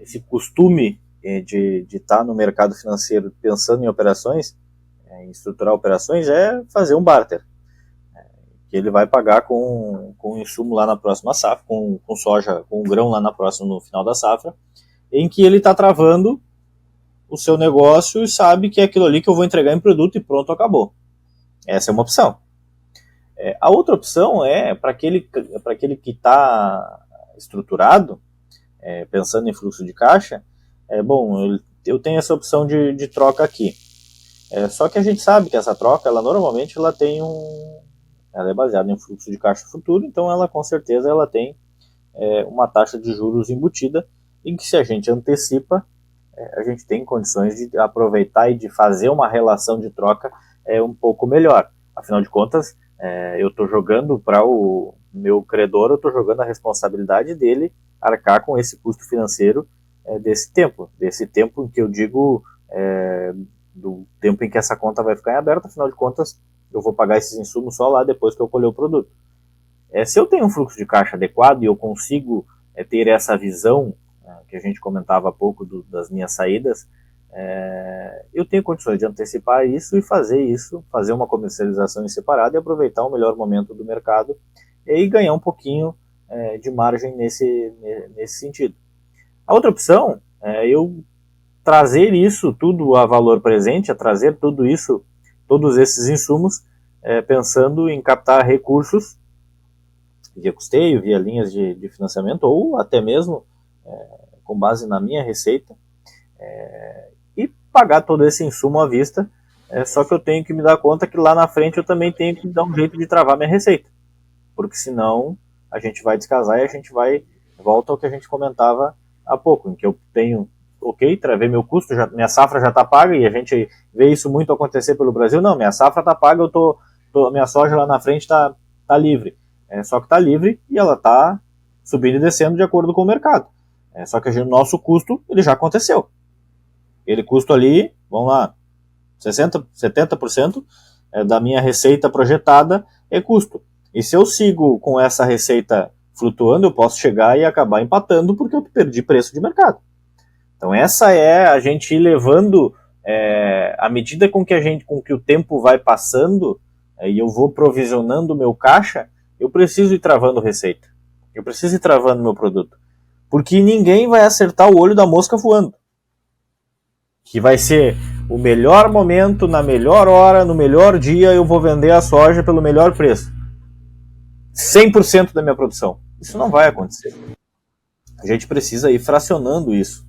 esse costume de estar no mercado financeiro pensando em operações, em estruturar operações, é fazer um barter. Que ele vai pagar com insumo lá na próxima safra, com soja, com grão lá no final da safra, em que ele está travando o seu negócio e sabe que é aquilo ali que eu vou entregar em produto e pronto, acabou. Essa é uma opção. A outra opção é para aquele que está estruturado, pensando em fluxo de caixa, eu tenho essa opção de troca aqui. Só que a gente sabe que essa troca, ela normalmente ela é baseada em fluxo de caixa futuro, então ela com certeza ela tem uma taxa de juros embutida, em que se a gente antecipa, a gente tem condições de aproveitar e de fazer uma relação de troca um pouco melhor. Afinal de contas, eu estou jogando para o meu credor, eu estou jogando a responsabilidade dele arcar com esse custo financeiro desse tempo em que eu digo do tempo em que essa conta vai ficar em aberto. Afinal de contas, eu vou pagar esses insumos só lá depois que eu colher o produto. Se eu tenho um fluxo de caixa adequado e eu consigo ter essa visão que a gente comentava há pouco das minhas saídas, eu tenho condições de antecipar isso e fazer uma comercialização em separado e aproveitar o melhor momento do mercado e ganhar um pouquinho de margem nesse sentido. A outra opção é eu trazer isso tudo a valor presente, trazer todos esses insumos, pensando em captar recursos via custeio, via linhas de financiamento, ou até mesmo com base na minha receita, e pagar todo esse insumo à vista, só que eu tenho que me dar conta que lá na frente eu também tenho que dar um jeito de travar minha receita, porque senão a gente vai descasar e a gente volta ao que a gente comentava há pouco, em que eu tenho, travei meu custo, minha safra já está paga, e a gente vê isso muito acontecer pelo Brasil. Não, minha safra está paga, minha soja lá na frente está livre. Só que está livre e ela está subindo e descendo de acordo com o mercado. Só que o nosso custo, ele já aconteceu. Ele custo ali, vamos lá, 60%, 70% da minha receita projetada é custo. E se eu sigo com essa receita flutuando, eu posso chegar e acabar empatando porque eu perdi preço de mercado. Então essa é a gente ir levando, à medida com que o tempo vai passando, e eu vou provisionando o meu caixa, eu preciso ir travando receita. Eu preciso ir travando meu produto. Porque ninguém vai acertar o olho da mosca voando. Que vai ser o melhor momento, na melhor hora, no melhor dia, eu vou vender a soja pelo melhor preço. 100% da minha produção. Isso não vai acontecer. A gente precisa ir fracionando isso.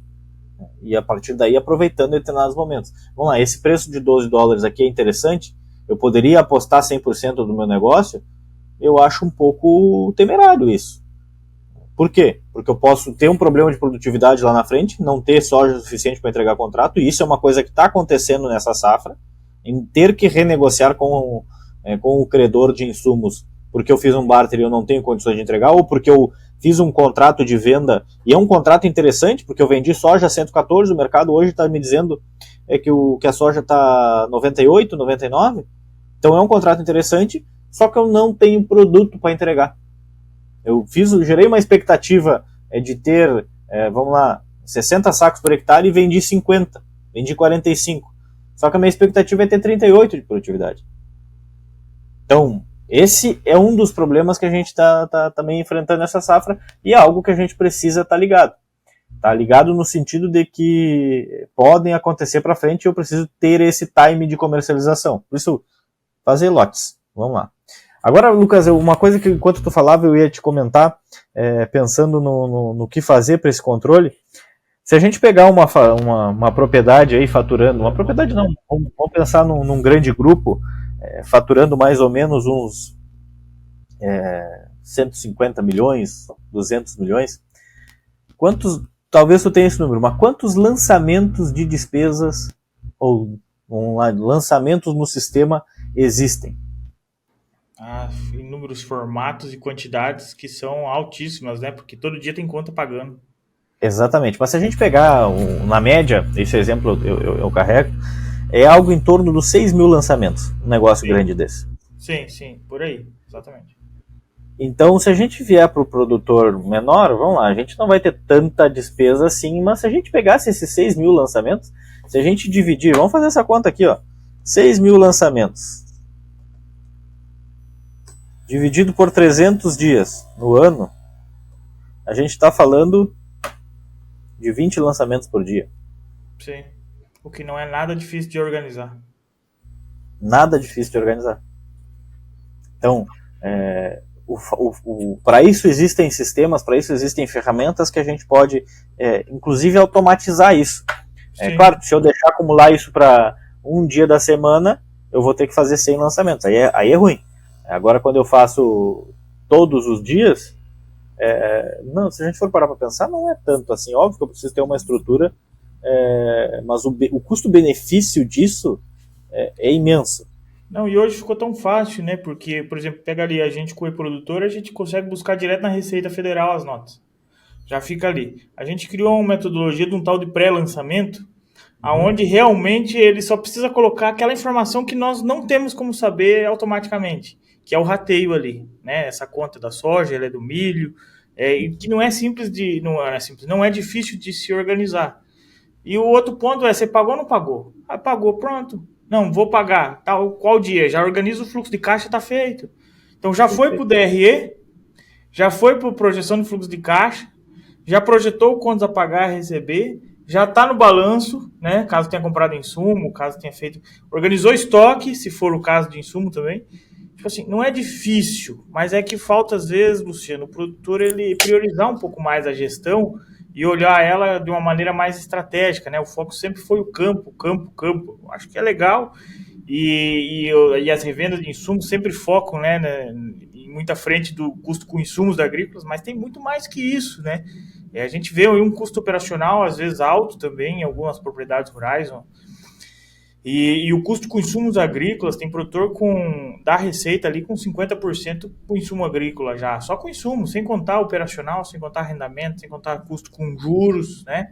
E a partir daí aproveitando determinados momentos. Vamos lá, esse preço de $12 aqui é interessante. Eu poderia apostar 100% do meu negócio? Eu acho um pouco temerário isso. Por quê? Porque eu posso ter um problema de produtividade lá na frente, não ter soja suficiente para entregar contrato, e isso é uma coisa que está acontecendo nessa safra, em ter que renegociar com o credor de insumos, porque eu fiz um barter e eu não tenho condições de entregar, ou porque eu fiz um contrato de venda, e é um contrato interessante, porque eu vendi soja a 114, o mercado hoje está me dizendo que a soja está 98, 99, então é um contrato interessante, só que eu não tenho produto para entregar. Eu gerei uma expectativa de ter, 60 sacos por hectare e vendi 50, vendi 45. Só que a minha expectativa é ter 38 de produtividade. Então, esse é um dos problemas que a gente está também enfrentando nessa safra e é algo que a gente precisa estar ligado. Tá ligado no sentido de que podem acontecer para frente e eu preciso ter esse time de comercialização. Por isso, fazer lotes. Vamos lá. Agora, Lucas, uma coisa que enquanto tu falava eu ia te comentar, pensando no que fazer para esse controle. Se a gente pegar uma propriedade aí faturando, uma propriedade não, vamos pensar num grande grupo, faturando mais ou menos uns 150 milhões, 200 milhões, talvez tu tenha esse número, mas quantos lançamentos de despesas ou lançamentos no sistema existem? Inúmeros formatos e quantidades que são altíssimas, né? Porque todo dia tem conta pagando. Exatamente. Mas se a gente pegar, na média, esse exemplo eu carrego, é algo em torno dos 6 mil lançamentos, um negócio grande desse. Sim, por aí, exatamente. Então, se a gente vier para o produtor menor, vamos lá, a gente não vai ter tanta despesa assim, mas se a gente pegasse esses 6 mil lançamentos, se a gente dividir, vamos fazer essa conta aqui, ó, 6 mil lançamentos, dividido por 300 dias no ano, a gente está falando de 20 lançamentos por dia. Sim, o que não é nada difícil de organizar. Nada difícil de organizar. Então, para isso existem sistemas, para isso existem ferramentas que a gente pode, inclusive, automatizar isso. Claro, se eu deixar acumular isso para um dia da semana, eu vou ter que fazer 100 lançamentos. Aí é ruim. Agora, quando eu faço todos os dias, não, se a gente for parar para pensar, não é tanto assim. Óbvio que eu preciso ter uma estrutura, mas o custo-benefício disso é imenso. Não, e hoje ficou tão fácil, né? Porque, por exemplo, pega ali a gente com o e-produtor, a gente consegue buscar direto na Receita Federal as notas. Já fica ali. A gente criou uma metodologia de um tal de pré-lançamento, aonde realmente ele só precisa colocar aquela informação que nós não temos como saber automaticamente, que é o rateio ali, né? Essa conta da soja, ela é do milho, e que não é simples não é difícil de se organizar. E o outro ponto é, você pagou ou não pagou? Pagou, pronto. Não, vou pagar. Qual dia? Já organiza o fluxo de caixa, tá feito. Então já foi para o DRE, já foi para projeção de fluxo de caixa, já projetou quantos a pagar e receber, já está no balanço, né? Caso tenha comprado insumo, caso tenha feito... Organizou estoque, se for o caso de insumo também. Tipo assim, não é difícil, mas é que falta às vezes, Luciano, o produtor ele priorizar um pouco mais a gestão e olhar ela de uma maneira mais estratégica, né? O foco sempre foi o campo. Acho que é legal e as revendas de insumos sempre focam, né, em muita frente do custo com insumos agrícolas, mas tem muito mais que isso, né? A gente vê um custo operacional às vezes alto também em algumas propriedades rurais, ó. E o custo com insumos agrícolas, tem produtor da receita ali com 50% com insumo agrícola já, só com insumo, sem contar operacional, sem contar arrendamento, sem contar custo com juros, né?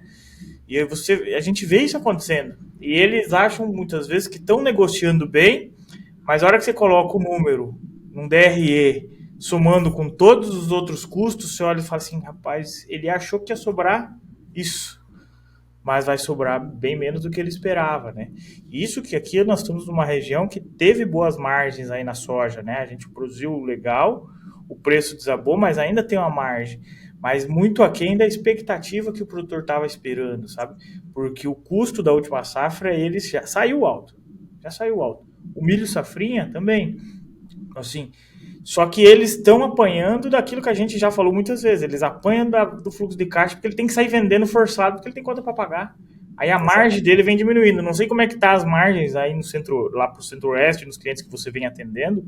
E aí a gente vê isso acontecendo. E eles acham muitas vezes que estão negociando bem, mas a hora que você coloca o número num DRE, somando com todos os outros custos, você olha e fala assim, rapaz, ele achou que ia sobrar isso, mas vai sobrar bem menos do que ele esperava, né? Isso que aqui nós estamos numa região que teve boas margens aí na soja, né? A gente produziu legal, o preço desabou, mas ainda tem uma margem, mas muito aquém da expectativa que o produtor estava esperando, sabe? Porque o custo da última safra, ele já saiu alto, já saiu alto. O milho safrinha também, assim, só que eles estão apanhando daquilo que a gente já falou muitas vezes. Eles apanham do fluxo de caixa porque ele tem que sair vendendo forçado porque ele tem conta para pagar. Aí a margem dele vem diminuindo. Não sei como é que tá as margens aí no centro, lá para o centro-oeste, nos clientes que você vem atendendo,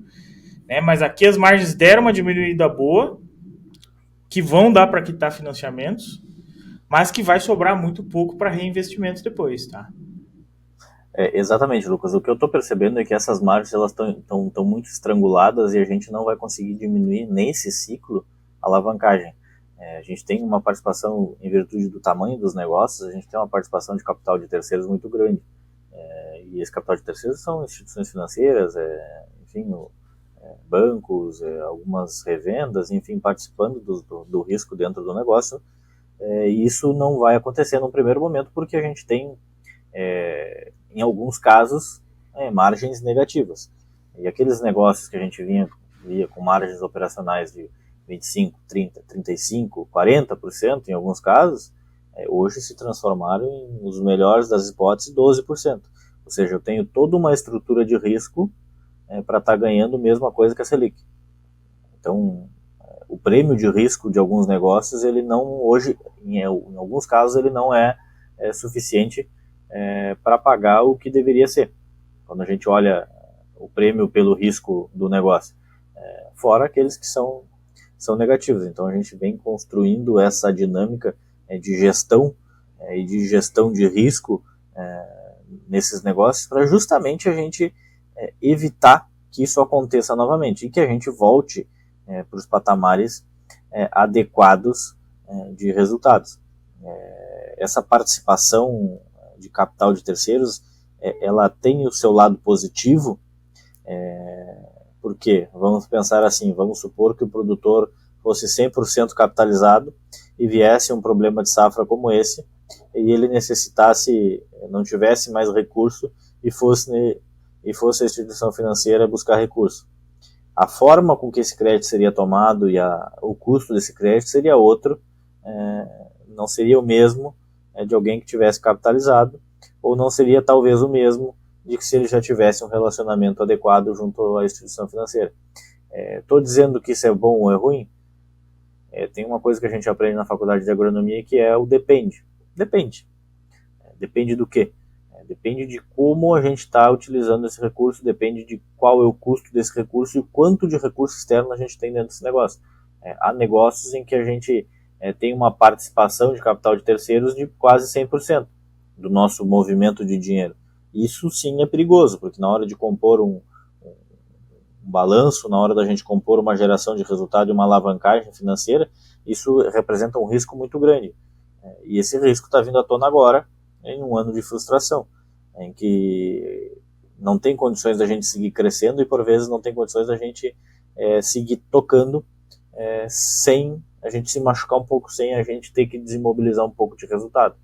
né? Mas aqui as margens deram uma diminuída boa, que vão dar para quitar financiamentos, mas que vai sobrar muito pouco para reinvestimentos depois, tá? Exatamente, Lucas. O que eu estou percebendo é que essas margens elas estão muito estranguladas e a gente não vai conseguir diminuir nesse ciclo a alavancagem. A gente tem uma participação, em virtude do tamanho dos negócios, a gente tem uma participação de capital de terceiros muito grande. E esse capital de terceiros são instituições financeiras, enfim, bancos, algumas revendas, enfim, participando do risco dentro do negócio. E isso não vai acontecer num primeiro momento porque a gente tem em alguns casos, margens negativas. E aqueles negócios que a gente via com margens operacionais de 25, 30, 35, 40% em alguns casos, hoje se transformaram em, os melhores das hipóteses, 12%. Ou seja, eu tenho toda uma estrutura de risco para estar ganhando a mesma coisa que a Selic. Então, o prêmio de risco de alguns negócios, ele não, hoje, em alguns casos, ele não é suficiente para pagar o que deveria ser. Quando a gente olha o prêmio pelo risco do negócio, fora aqueles que são negativos. Então a gente vem construindo essa dinâmica de gestão e de gestão de risco nesses negócios para justamente a gente evitar que isso aconteça novamente e que a gente volte para os patamares adequados de resultados. Essa participação de capital de terceiros, ela tem o seu lado positivo, porque, vamos pensar assim, vamos supor que o produtor fosse 100% capitalizado e viesse um problema de safra como esse, e ele necessitasse, não tivesse mais recurso e fosse a instituição financeira buscar recurso. A forma com que esse crédito seria tomado e o custo desse crédito seria outro, não seria o mesmo de alguém que tivesse capitalizado, ou não seria talvez o mesmo de que se ele já tivesse um relacionamento adequado junto à instituição financeira. Estou dizendo que isso é bom ou é ruim? Tem uma coisa que a gente aprende na faculdade de agronomia que é o depende. Depende. Depende do quê? Depende de como a gente está utilizando esse recurso, depende de qual é o custo desse recurso e quanto de recurso externo a gente tem dentro desse negócio. Há negócios em que a gente tem uma participação de capital de terceiros de quase 100% do nosso movimento de dinheiro. Isso sim é perigoso, porque na hora de compor um balanço, na hora da gente compor uma geração de resultado e uma alavancagem financeira, isso representa um risco muito grande. E esse risco está vindo à tona agora, em um ano de frustração, em que não tem condições da gente seguir crescendo e por vezes não tem condições da gente seguir tocando sem a gente se machucar um pouco, sem a gente ter que desimobilizar um pouco de resultado.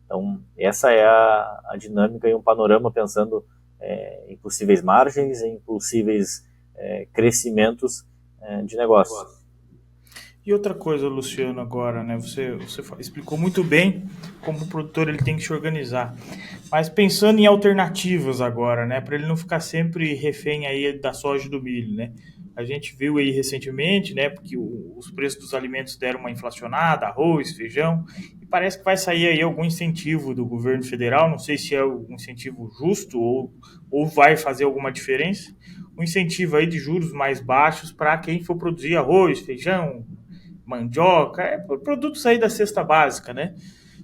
Então, essa é a dinâmica e um panorama pensando em possíveis margens, em possíveis crescimentos de negócio. E outra coisa, Luciano, agora, né? Você explicou muito bem como o produtor ele tem que se organizar. Mas pensando em alternativas agora, né? Para ele não ficar sempre refém aí da soja e do milho, né? A gente viu aí recentemente, né? Porque os preços dos alimentos deram uma inflacionada, arroz, feijão, e parece que vai sair aí algum incentivo do governo federal. Não sei se é um incentivo justo ou vai fazer alguma diferença. Um incentivo aí de juros mais baixos para quem for produzir arroz, feijão, mandioca, produtos aí da cesta básica, né?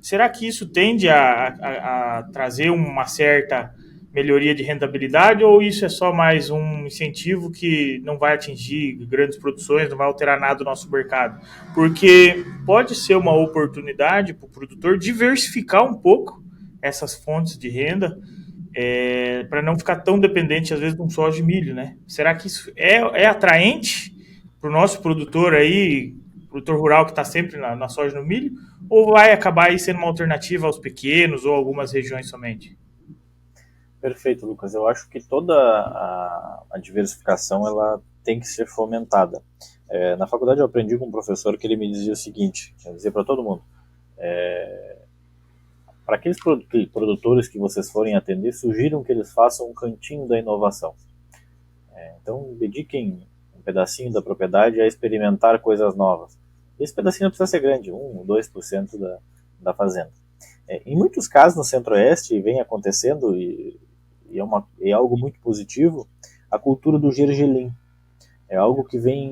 Será que isso tende a trazer uma certa melhoria de rentabilidade ou isso é só mais um incentivo que não vai atingir grandes produções, não vai alterar nada do nosso mercado? Porque pode ser uma oportunidade para o produtor diversificar um pouco essas fontes de renda para não ficar tão dependente, às vezes, de um soja de milho, né? Será que isso é atraente o nosso produtor aí, produtor rural que está sempre na soja e no milho, ou vai acabar aí sendo uma alternativa aos pequenos ou algumas regiões somente? Perfeito, Lucas. Eu acho que toda a diversificação ela tem que ser fomentada. Na faculdade eu aprendi com um professor que ele me dizia o seguinte, eu dizia para todo mundo, para aqueles produtores que vocês forem atender, sugiram que eles façam um cantinho da inovação. Então, dediquem um pedacinho da propriedade a experimentar coisas novas. Esse pedacinho não precisa ser grande, 1 ou 2% da fazenda. Em muitos casos no Centro-Oeste vem acontecendo, e é algo muito positivo, a cultura do gergelim. É algo que vem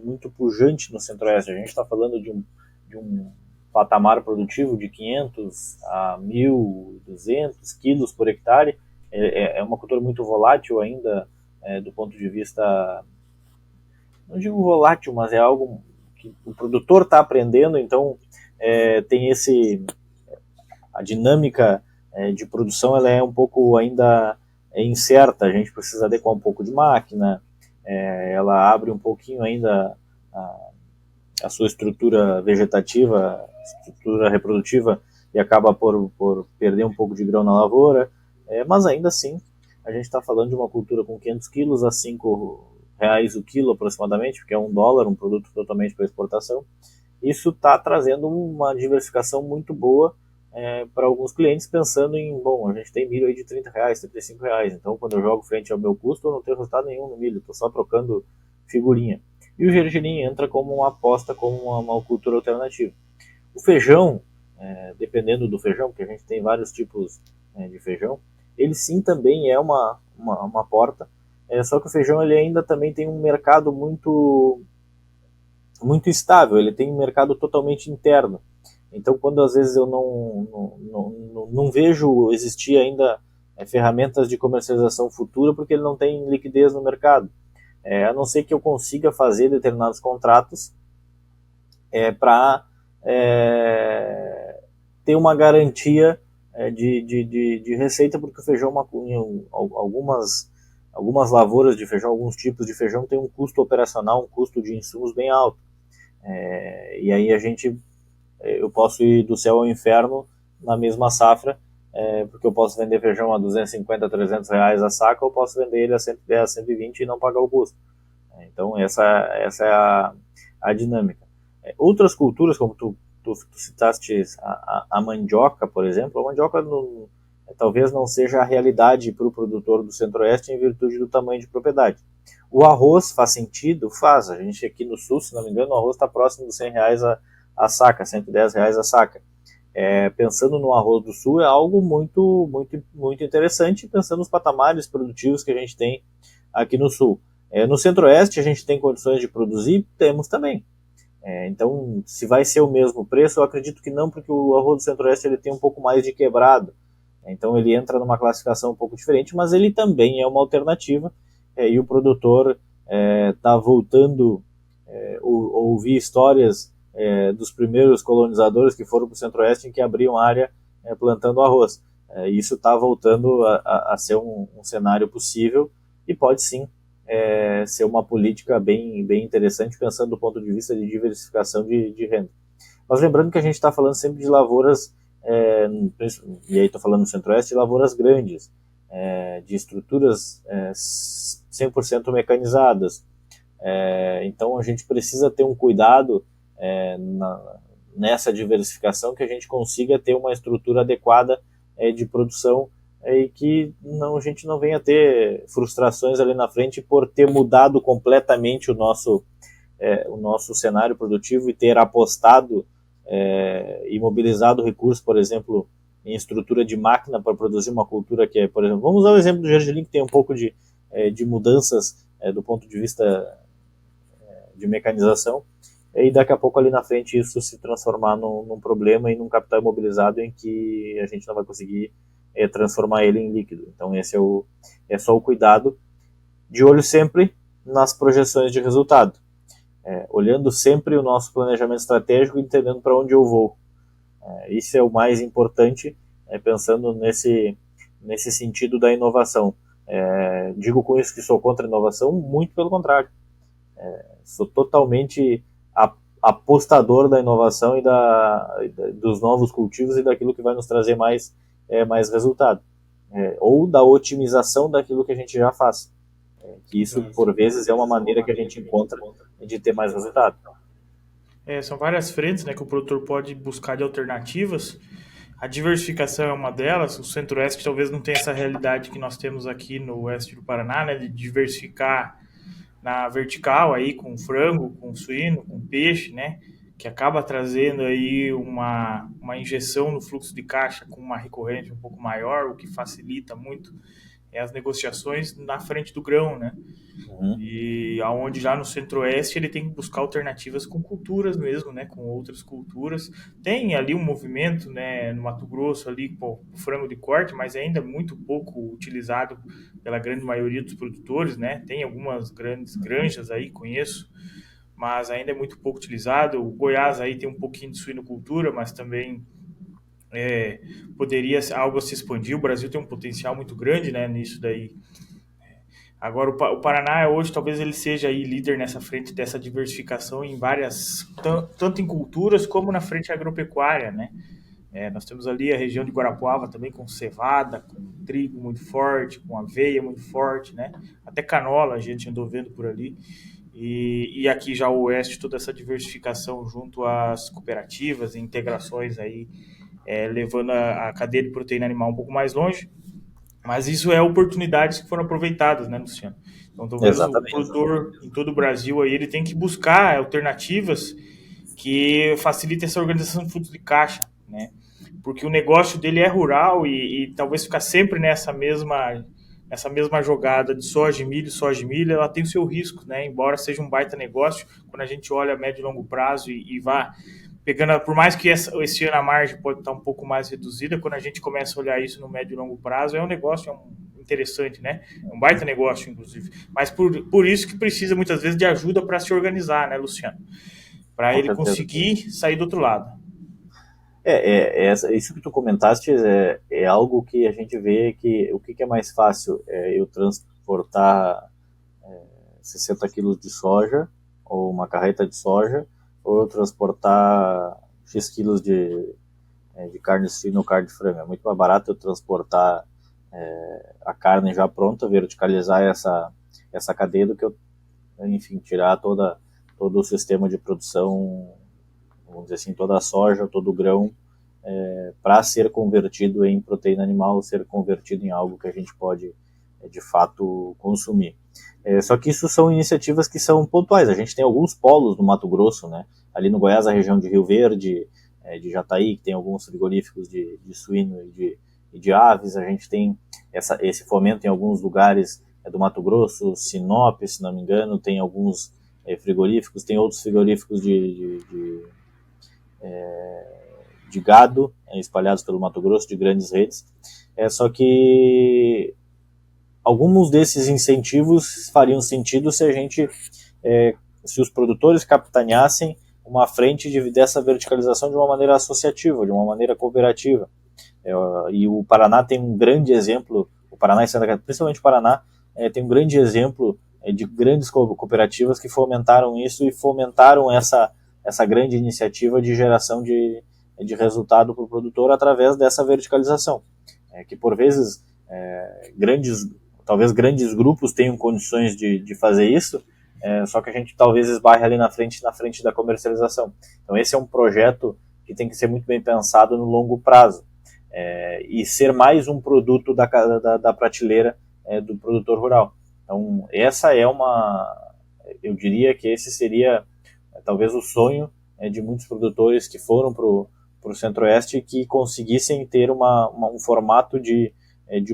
muito pujante no Centro-Oeste. A gente está falando de um patamar produtivo de 500 a 1.200 quilos por hectare. É uma cultura muito volátil ainda, do ponto de vista, não digo volátil, mas é algo que o produtor está aprendendo, então tem a dinâmica de produção ela é um pouco ainda incerta, a gente precisa adequar um pouco de máquina, ela abre um pouquinho ainda a sua estrutura vegetativa, estrutura reprodutiva, e acaba por perder um pouco de grão na lavoura, mas ainda assim a gente está falando de uma cultura com 500 quilos a R$ 5 o quilo aproximadamente, porque é $1, um produto totalmente para exportação. Isso está trazendo uma diversificação muito boa para alguns clientes, pensando em, bom, a gente tem milho aí de R$ 30, R$ 35, então quando eu jogo frente ao meu custo eu não tenho resultado nenhum no milho, estou só trocando figurinha. E o gergelim entra como uma aposta, como uma cultura alternativa. O feijão, dependendo do feijão, porque a gente tem vários tipos de feijão, ele sim também é uma porta, só que o feijão ele ainda também tem um mercado muito estável, ele tem um mercado totalmente interno. Então, quando às vezes eu não vejo existir ainda ferramentas de comercialização futura, porque ele não tem liquidez no mercado. A não ser que eu consiga fazer determinados contratos para ter uma garantia de receita, porque o feijão, algumas lavouras de feijão, alguns tipos de feijão tem um custo operacional, um custo de insumos bem alto. E aí eu posso ir do céu ao inferno na mesma safra, porque eu posso vender feijão a 250, R$300 a saca, ou posso vender ele a 110, 120 e não pagar o custo. Então essa é a dinâmica. Outras culturas, como tu citaste a mandioca, por exemplo, a mandioca talvez não seja a realidade para o produtor do Centro-Oeste em virtude do tamanho de propriedade. O arroz faz sentido? Faz. A gente aqui no Sul, se não me engano, o arroz está próximo dos R$100 a saca, R$110 a saca. Pensando no arroz do Sul é algo muito, muito, muito interessante, pensando nos patamares produtivos que a gente tem aqui no Sul. No Centro-Oeste a gente tem condições de produzir? Temos também. Então, se vai ser o mesmo preço, eu acredito que não, porque o arroz do Centro-Oeste ele tem um pouco mais de quebrado. Então ele entra numa classificação um pouco diferente, mas ele também é uma alternativa, e o produtor está voltando a ouvir histórias dos primeiros colonizadores que foram para o Centro-Oeste, em que abriam área plantando arroz. Isso está voltando a ser um cenário possível, e pode sim ser uma política bem, bem interessante, pensando do ponto de vista de diversificação de renda. Mas lembrando que a gente está falando sempre de lavouras, e aí estou falando no Centro-Oeste, de lavouras grandes, de estruturas 100% mecanizadas. Então a gente precisa ter um cuidado nessa diversificação, que a gente consiga ter uma estrutura adequada de produção, e que a gente não venha ter frustrações ali na frente por ter mudado completamente o nosso cenário produtivo e ter apostado e mobilizado recursos, por exemplo, em estrutura de máquina para produzir uma cultura que por exemplo, vamos usar o exemplo do gergelim, que tem um pouco de mudanças do ponto de vista de mecanização, e daqui a pouco ali na frente isso se transformar num problema e num capital imobilizado em que a gente não vai conseguir transformar ele em líquido. Então esse é só o cuidado, de olho sempre nas projeções de resultado, olhando sempre o nosso planejamento estratégico, entendendo para onde eu vou. Isso é o mais importante, pensando nesse sentido da inovação. Digo com isso que sou contra a inovação? Muito pelo contrário. Sou totalmente apostador da inovação dos novos cultivos e daquilo que vai nos trazer mais resultado. Ou da otimização daquilo que a gente já faz. Que isso, Exato. por vezes, é uma maneira que a gente encontra de ter mais resultado. São várias frentes, né, que o produtor pode buscar de alternativas. A diversificação é uma delas. O Centro-Oeste talvez não tenha essa realidade que nós temos aqui no oeste do Paraná, né, de diversificar na vertical aí com frango, com suíno, com peixe, né, que acaba trazendo aí uma injeção no fluxo de caixa com uma recorrência um pouco maior, o que facilita muito as negociações na frente do grão, né? Uhum. E aonde já no Centro-Oeste ele tem que buscar alternativas com culturas mesmo, né, com outras culturas. Tem ali um movimento, né, no Mato Grosso ali, pô, o frango de corte, mas ainda muito pouco utilizado pela grande maioria dos produtores, né? Tem algumas grandes granjas aí, conheço, mas ainda é muito pouco utilizado. O Goiás aí tem um pouquinho de suinocultura, mas também poderia algo a se expandir. O Brasil tem um potencial muito grande, né, nisso daí. Agora, o Paraná hoje talvez ele seja aí líder nessa frente dessa diversificação em várias, tanto em culturas como na frente agropecuária, né? Nós temos ali a região de Guarapuava também com cevada, com trigo muito forte, com aveia muito forte, né? Até canola a gente andou vendo por ali. E aqui já o oeste, toda essa diversificação junto às cooperativas e integrações aí, levando a cadeia de proteína animal um pouco mais longe. Mas isso é oportunidades que foram aproveitadas, né, Luciano? Então, talvez o Exatamente. produtor em todo o Brasil aí, ele tem que buscar alternativas que facilitem essa organização de fluxo de caixa, né? Porque o negócio dele é rural e talvez ficar sempre nessa mesma jogada de soja e milho, ela tem o seu risco, né? Embora seja um baita negócio, quando a gente olha a médio e longo prazo e vá pegando, por mais que esse ano a margem pode estar um pouco mais reduzida, quando a gente começa a olhar isso no médio e longo prazo, é um negócio interessante, né? É um baita negócio, inclusive. Mas por isso que precisa muitas vezes de ajuda para se organizar, né, Luciano? Para Com ele certeza. conseguir sair do outro lado. Isso que tu comentaste é algo que a gente vê que o que é mais fácil é eu transportar 60 quilos de soja ou uma carreta de soja ou eu transportar X quilos de carne suína ou carne de frango. É muito mais barato eu transportar a carne já pronta, verticalizar essa cadeia do que eu, enfim, tirar todo o sistema de produção, vamos dizer assim, toda a soja, todo o grão, para ser convertido em proteína animal, ser convertido em algo que a gente pode, de fato, consumir. Só que isso são iniciativas que são pontuais. A gente tem alguns polos no Mato Grosso, né? Ali no Goiás, a região de Rio Verde, de Jataí, que tem alguns frigoríficos de suíno e de aves. A gente tem esse fomento em alguns lugares do Mato Grosso, Sinop, se não me engano, tem alguns frigoríficos, tem outros frigoríficos de gado espalhados pelo Mato Grosso, de grandes redes. Só que alguns desses incentivos fariam sentido se a gente, se os produtores capitaneassem uma frente dessa verticalização de uma maneira associativa, de uma maneira cooperativa. E o Paraná tem um grande exemplo, o Paraná e Santa Catarina, principalmente o Paraná, tem um grande exemplo de grandes cooperativas que fomentaram isso e fomentaram essa grande iniciativa de geração de resultado para o produtor através dessa verticalização. Que por vezes talvez grandes grupos tenham condições de fazer isso, só que a gente talvez esbarre ali na frente da comercialização. Então esse é um projeto que tem que ser muito bem pensado no longo prazo. E ser mais um produto da prateleira do produtor rural. Então, eu diria que esse seria talvez o sonho de muitos produtores que foram para o Centro-Oeste que conseguissem ter um formato de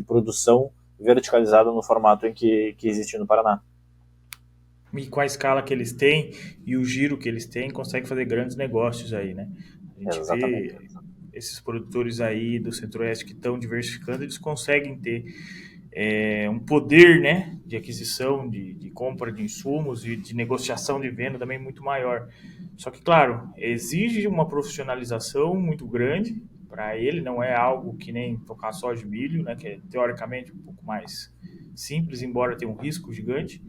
produção verticalizada no formato em que existe no Paraná. E com a escala que eles têm e o giro que eles têm, consegue fazer grandes negócios aí, né? A gente Exatamente. vê esses produtores aí do Centro-Oeste que estão diversificando, eles conseguem ter um poder, né, de aquisição, de compra de insumos e de negociação de venda também muito maior. Só que, claro, exige uma profissionalização muito grande para ele, não é algo que nem tocar soja e milho, né, que é teoricamente um pouco mais simples, embora tenha um risco gigante.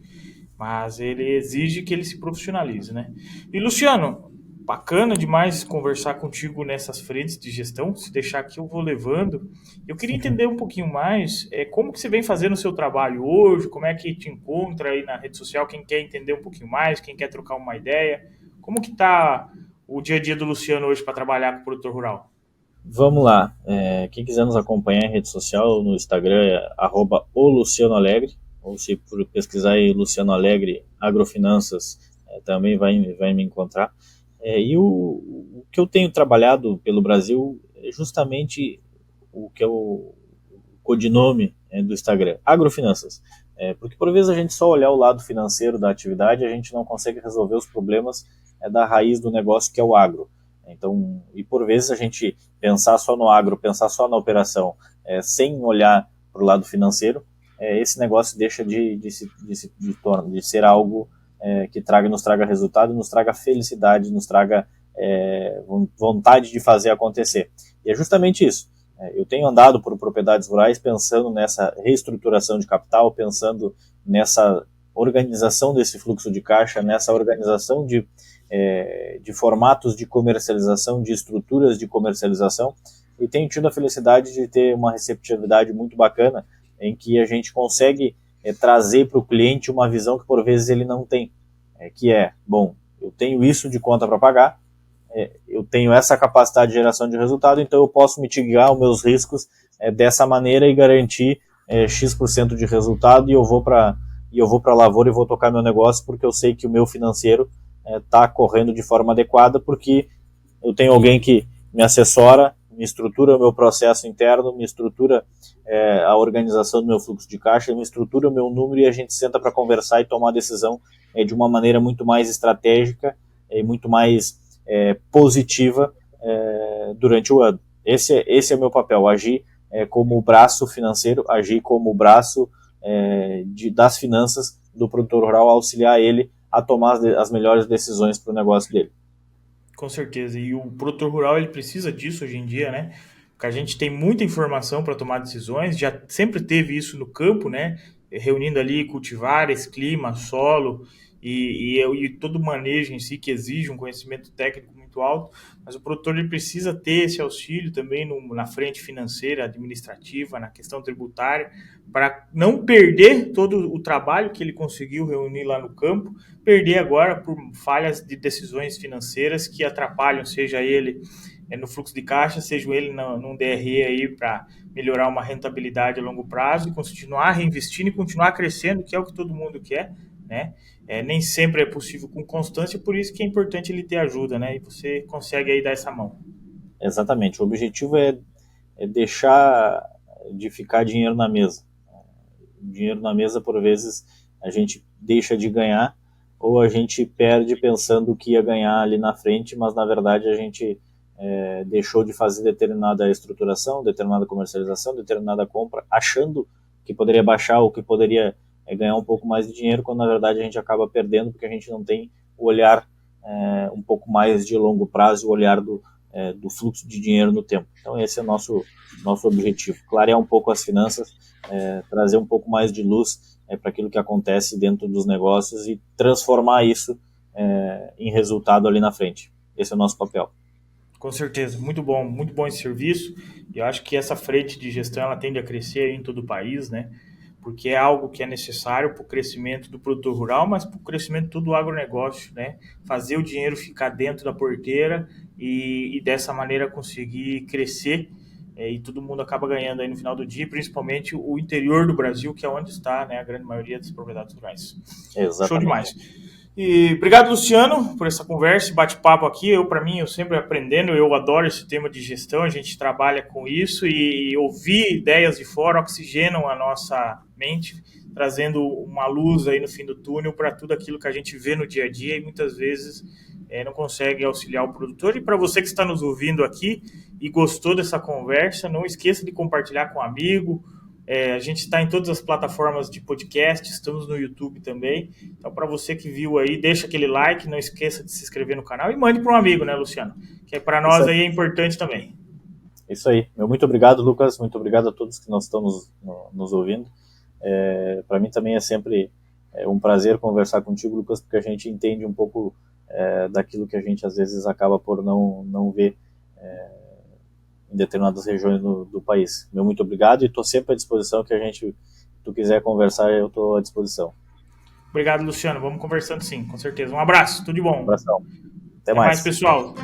mas ele exige que ele se profissionalize, né? E Luciano, bacana demais conversar contigo nessas frentes de gestão. Se deixar aqui, eu vou levando. Eu queria entender um pouquinho mais como que você vem fazendo o seu trabalho hoje, como é que te encontra aí na rede social, quem quer entender um pouquinho mais, quem quer trocar uma ideia. Como que tá o dia a dia do Luciano hoje para trabalhar com o produtor rural? Vamos lá. Quem quiser nos acompanhar em rede social, no Instagram é @olucianoalegre, ou se por pesquisar aí Luciano Alegre Agrofinanças, também vai me encontrar. E o que eu tenho trabalhado pelo Brasil é justamente o que é o codinome do Instagram, agrofinanças. Porque por vezes a gente só olhar o lado financeiro da atividade, a gente não consegue resolver os problemas da raiz do negócio, que é o agro. Então, e por vezes a gente pensar só no agro, pensar só na operação, sem olhar para o lado financeiro, esse negócio deixa de ser algo que nos traga resultado, nos traga felicidade, nos traga vontade de fazer acontecer. E é justamente isso. Eu tenho andado por propriedades rurais pensando nessa reestruturação de capital, pensando nessa organização desse fluxo de caixa, nessa organização de formatos de comercialização, de estruturas de comercialização, e tenho tido a felicidade de ter uma receptividade muito bacana, em que a gente consegue trazer para o cliente uma visão que por vezes ele não tem, que bom, eu tenho isso de conta para pagar, eu tenho essa capacidade de geração de resultado, então eu posso mitigar os meus riscos dessa maneira e garantir X% de resultado, e eu vou para a lavoura e vou tocar meu negócio, porque eu sei que o meu financeiro está correndo de forma adequada, porque eu tenho alguém que me assessora, me estrutura o meu processo interno, me estrutura a organização do meu fluxo de caixa, me estrutura o meu número, e a gente senta para conversar e tomar a decisão de uma maneira muito mais estratégica e muito mais positiva durante o ano. Esse é o meu papel, agir como o braço financeiro, agir como o braço das finanças do produtor rural, auxiliar ele a tomar as melhores decisões para o negócio dele. Com certeza. E o produtor rural ele precisa disso hoje em dia, né? Porque a gente tem muita informação para tomar decisões, já sempre teve isso no campo, né? Reunindo ali cultivares, clima, solo e todo o manejo em si que exige um conhecimento técnico muito alto, mas o produtor ele precisa ter esse auxílio também na frente financeira, administrativa, na questão tributária, para não perder todo o trabalho que ele conseguiu reunir lá no campo, perder agora por falhas de decisões financeiras que atrapalham, seja ele no fluxo de caixa, seja ele num DRE aí para melhorar uma rentabilidade a longo prazo e continuar reinvestindo e continuar crescendo, que é o que todo mundo quer, né? Nem sempre é possível com constância, por isso que é importante ele ter ajuda, né? E você consegue aí dar essa mão. Exatamente. O objetivo é deixar de ficar dinheiro na mesa. Dinheiro na mesa, por vezes, a gente deixa de ganhar, ou a gente perde pensando que ia ganhar ali na frente, mas na verdade a gente deixou de fazer determinada estruturação, determinada comercialização, determinada compra, achando que poderia baixar ou que poderia ganhar um pouco mais de dinheiro, quando na verdade a gente acaba perdendo, porque a gente não tem o olhar um pouco mais de longo prazo, o olhar do fluxo de dinheiro no tempo. Então esse é o nosso objetivo, clarear um pouco as finanças, trazer um pouco mais de luz para aquilo que acontece dentro dos negócios e transformar isso em resultado ali na frente. Esse é o nosso papel. Com certeza, muito bom esse serviço. E eu acho que essa frente de gestão ela tende a crescer em todo o país, né? Porque é algo que é necessário para o crescimento do produtor rural, mas para o crescimento do agronegócio, né? Fazer o dinheiro ficar dentro da porteira e dessa maneira conseguir crescer e todo mundo acaba ganhando aí no final do dia, principalmente o interior do Brasil, que é onde está, né, a grande maioria das propriedades rurais. Exatamente. Show demais. E obrigado, Luciano, por essa conversa, bate-papo aqui. Eu sempre aprendendo, eu adoro esse tema de gestão, a gente trabalha com isso e ouvir ideias de fora oxigenam a nossa mente, trazendo uma luz aí no fim do túnel para tudo aquilo que a gente vê no dia a dia e muitas vezes não consegue auxiliar o produtor. E para você que está nos ouvindo aqui e gostou dessa conversa, não esqueça de compartilhar com um amigo. A gente está em todas as plataformas de podcast, estamos no YouTube também. Então, para você que viu aí, deixa aquele like, não esqueça de se inscrever no canal e mande para um amigo, né, Luciano? Que para nós aí é importante também. Isso aí. Muito obrigado, Lucas. Muito obrigado a todos que nós estamos nos ouvindo. Para mim também é sempre É um prazer conversar contigo, Lucas, porque a gente entende um pouco daquilo que a gente às vezes acaba por não ver em determinadas regiões do país. Meu muito obrigado e estou sempre à disposição se tu quiser conversar, eu estou à disposição. Obrigado, Luciano. Vamos conversando sim, com certeza. Um abraço, tudo de Um bom. abração. Até Até mais, mais. pessoal.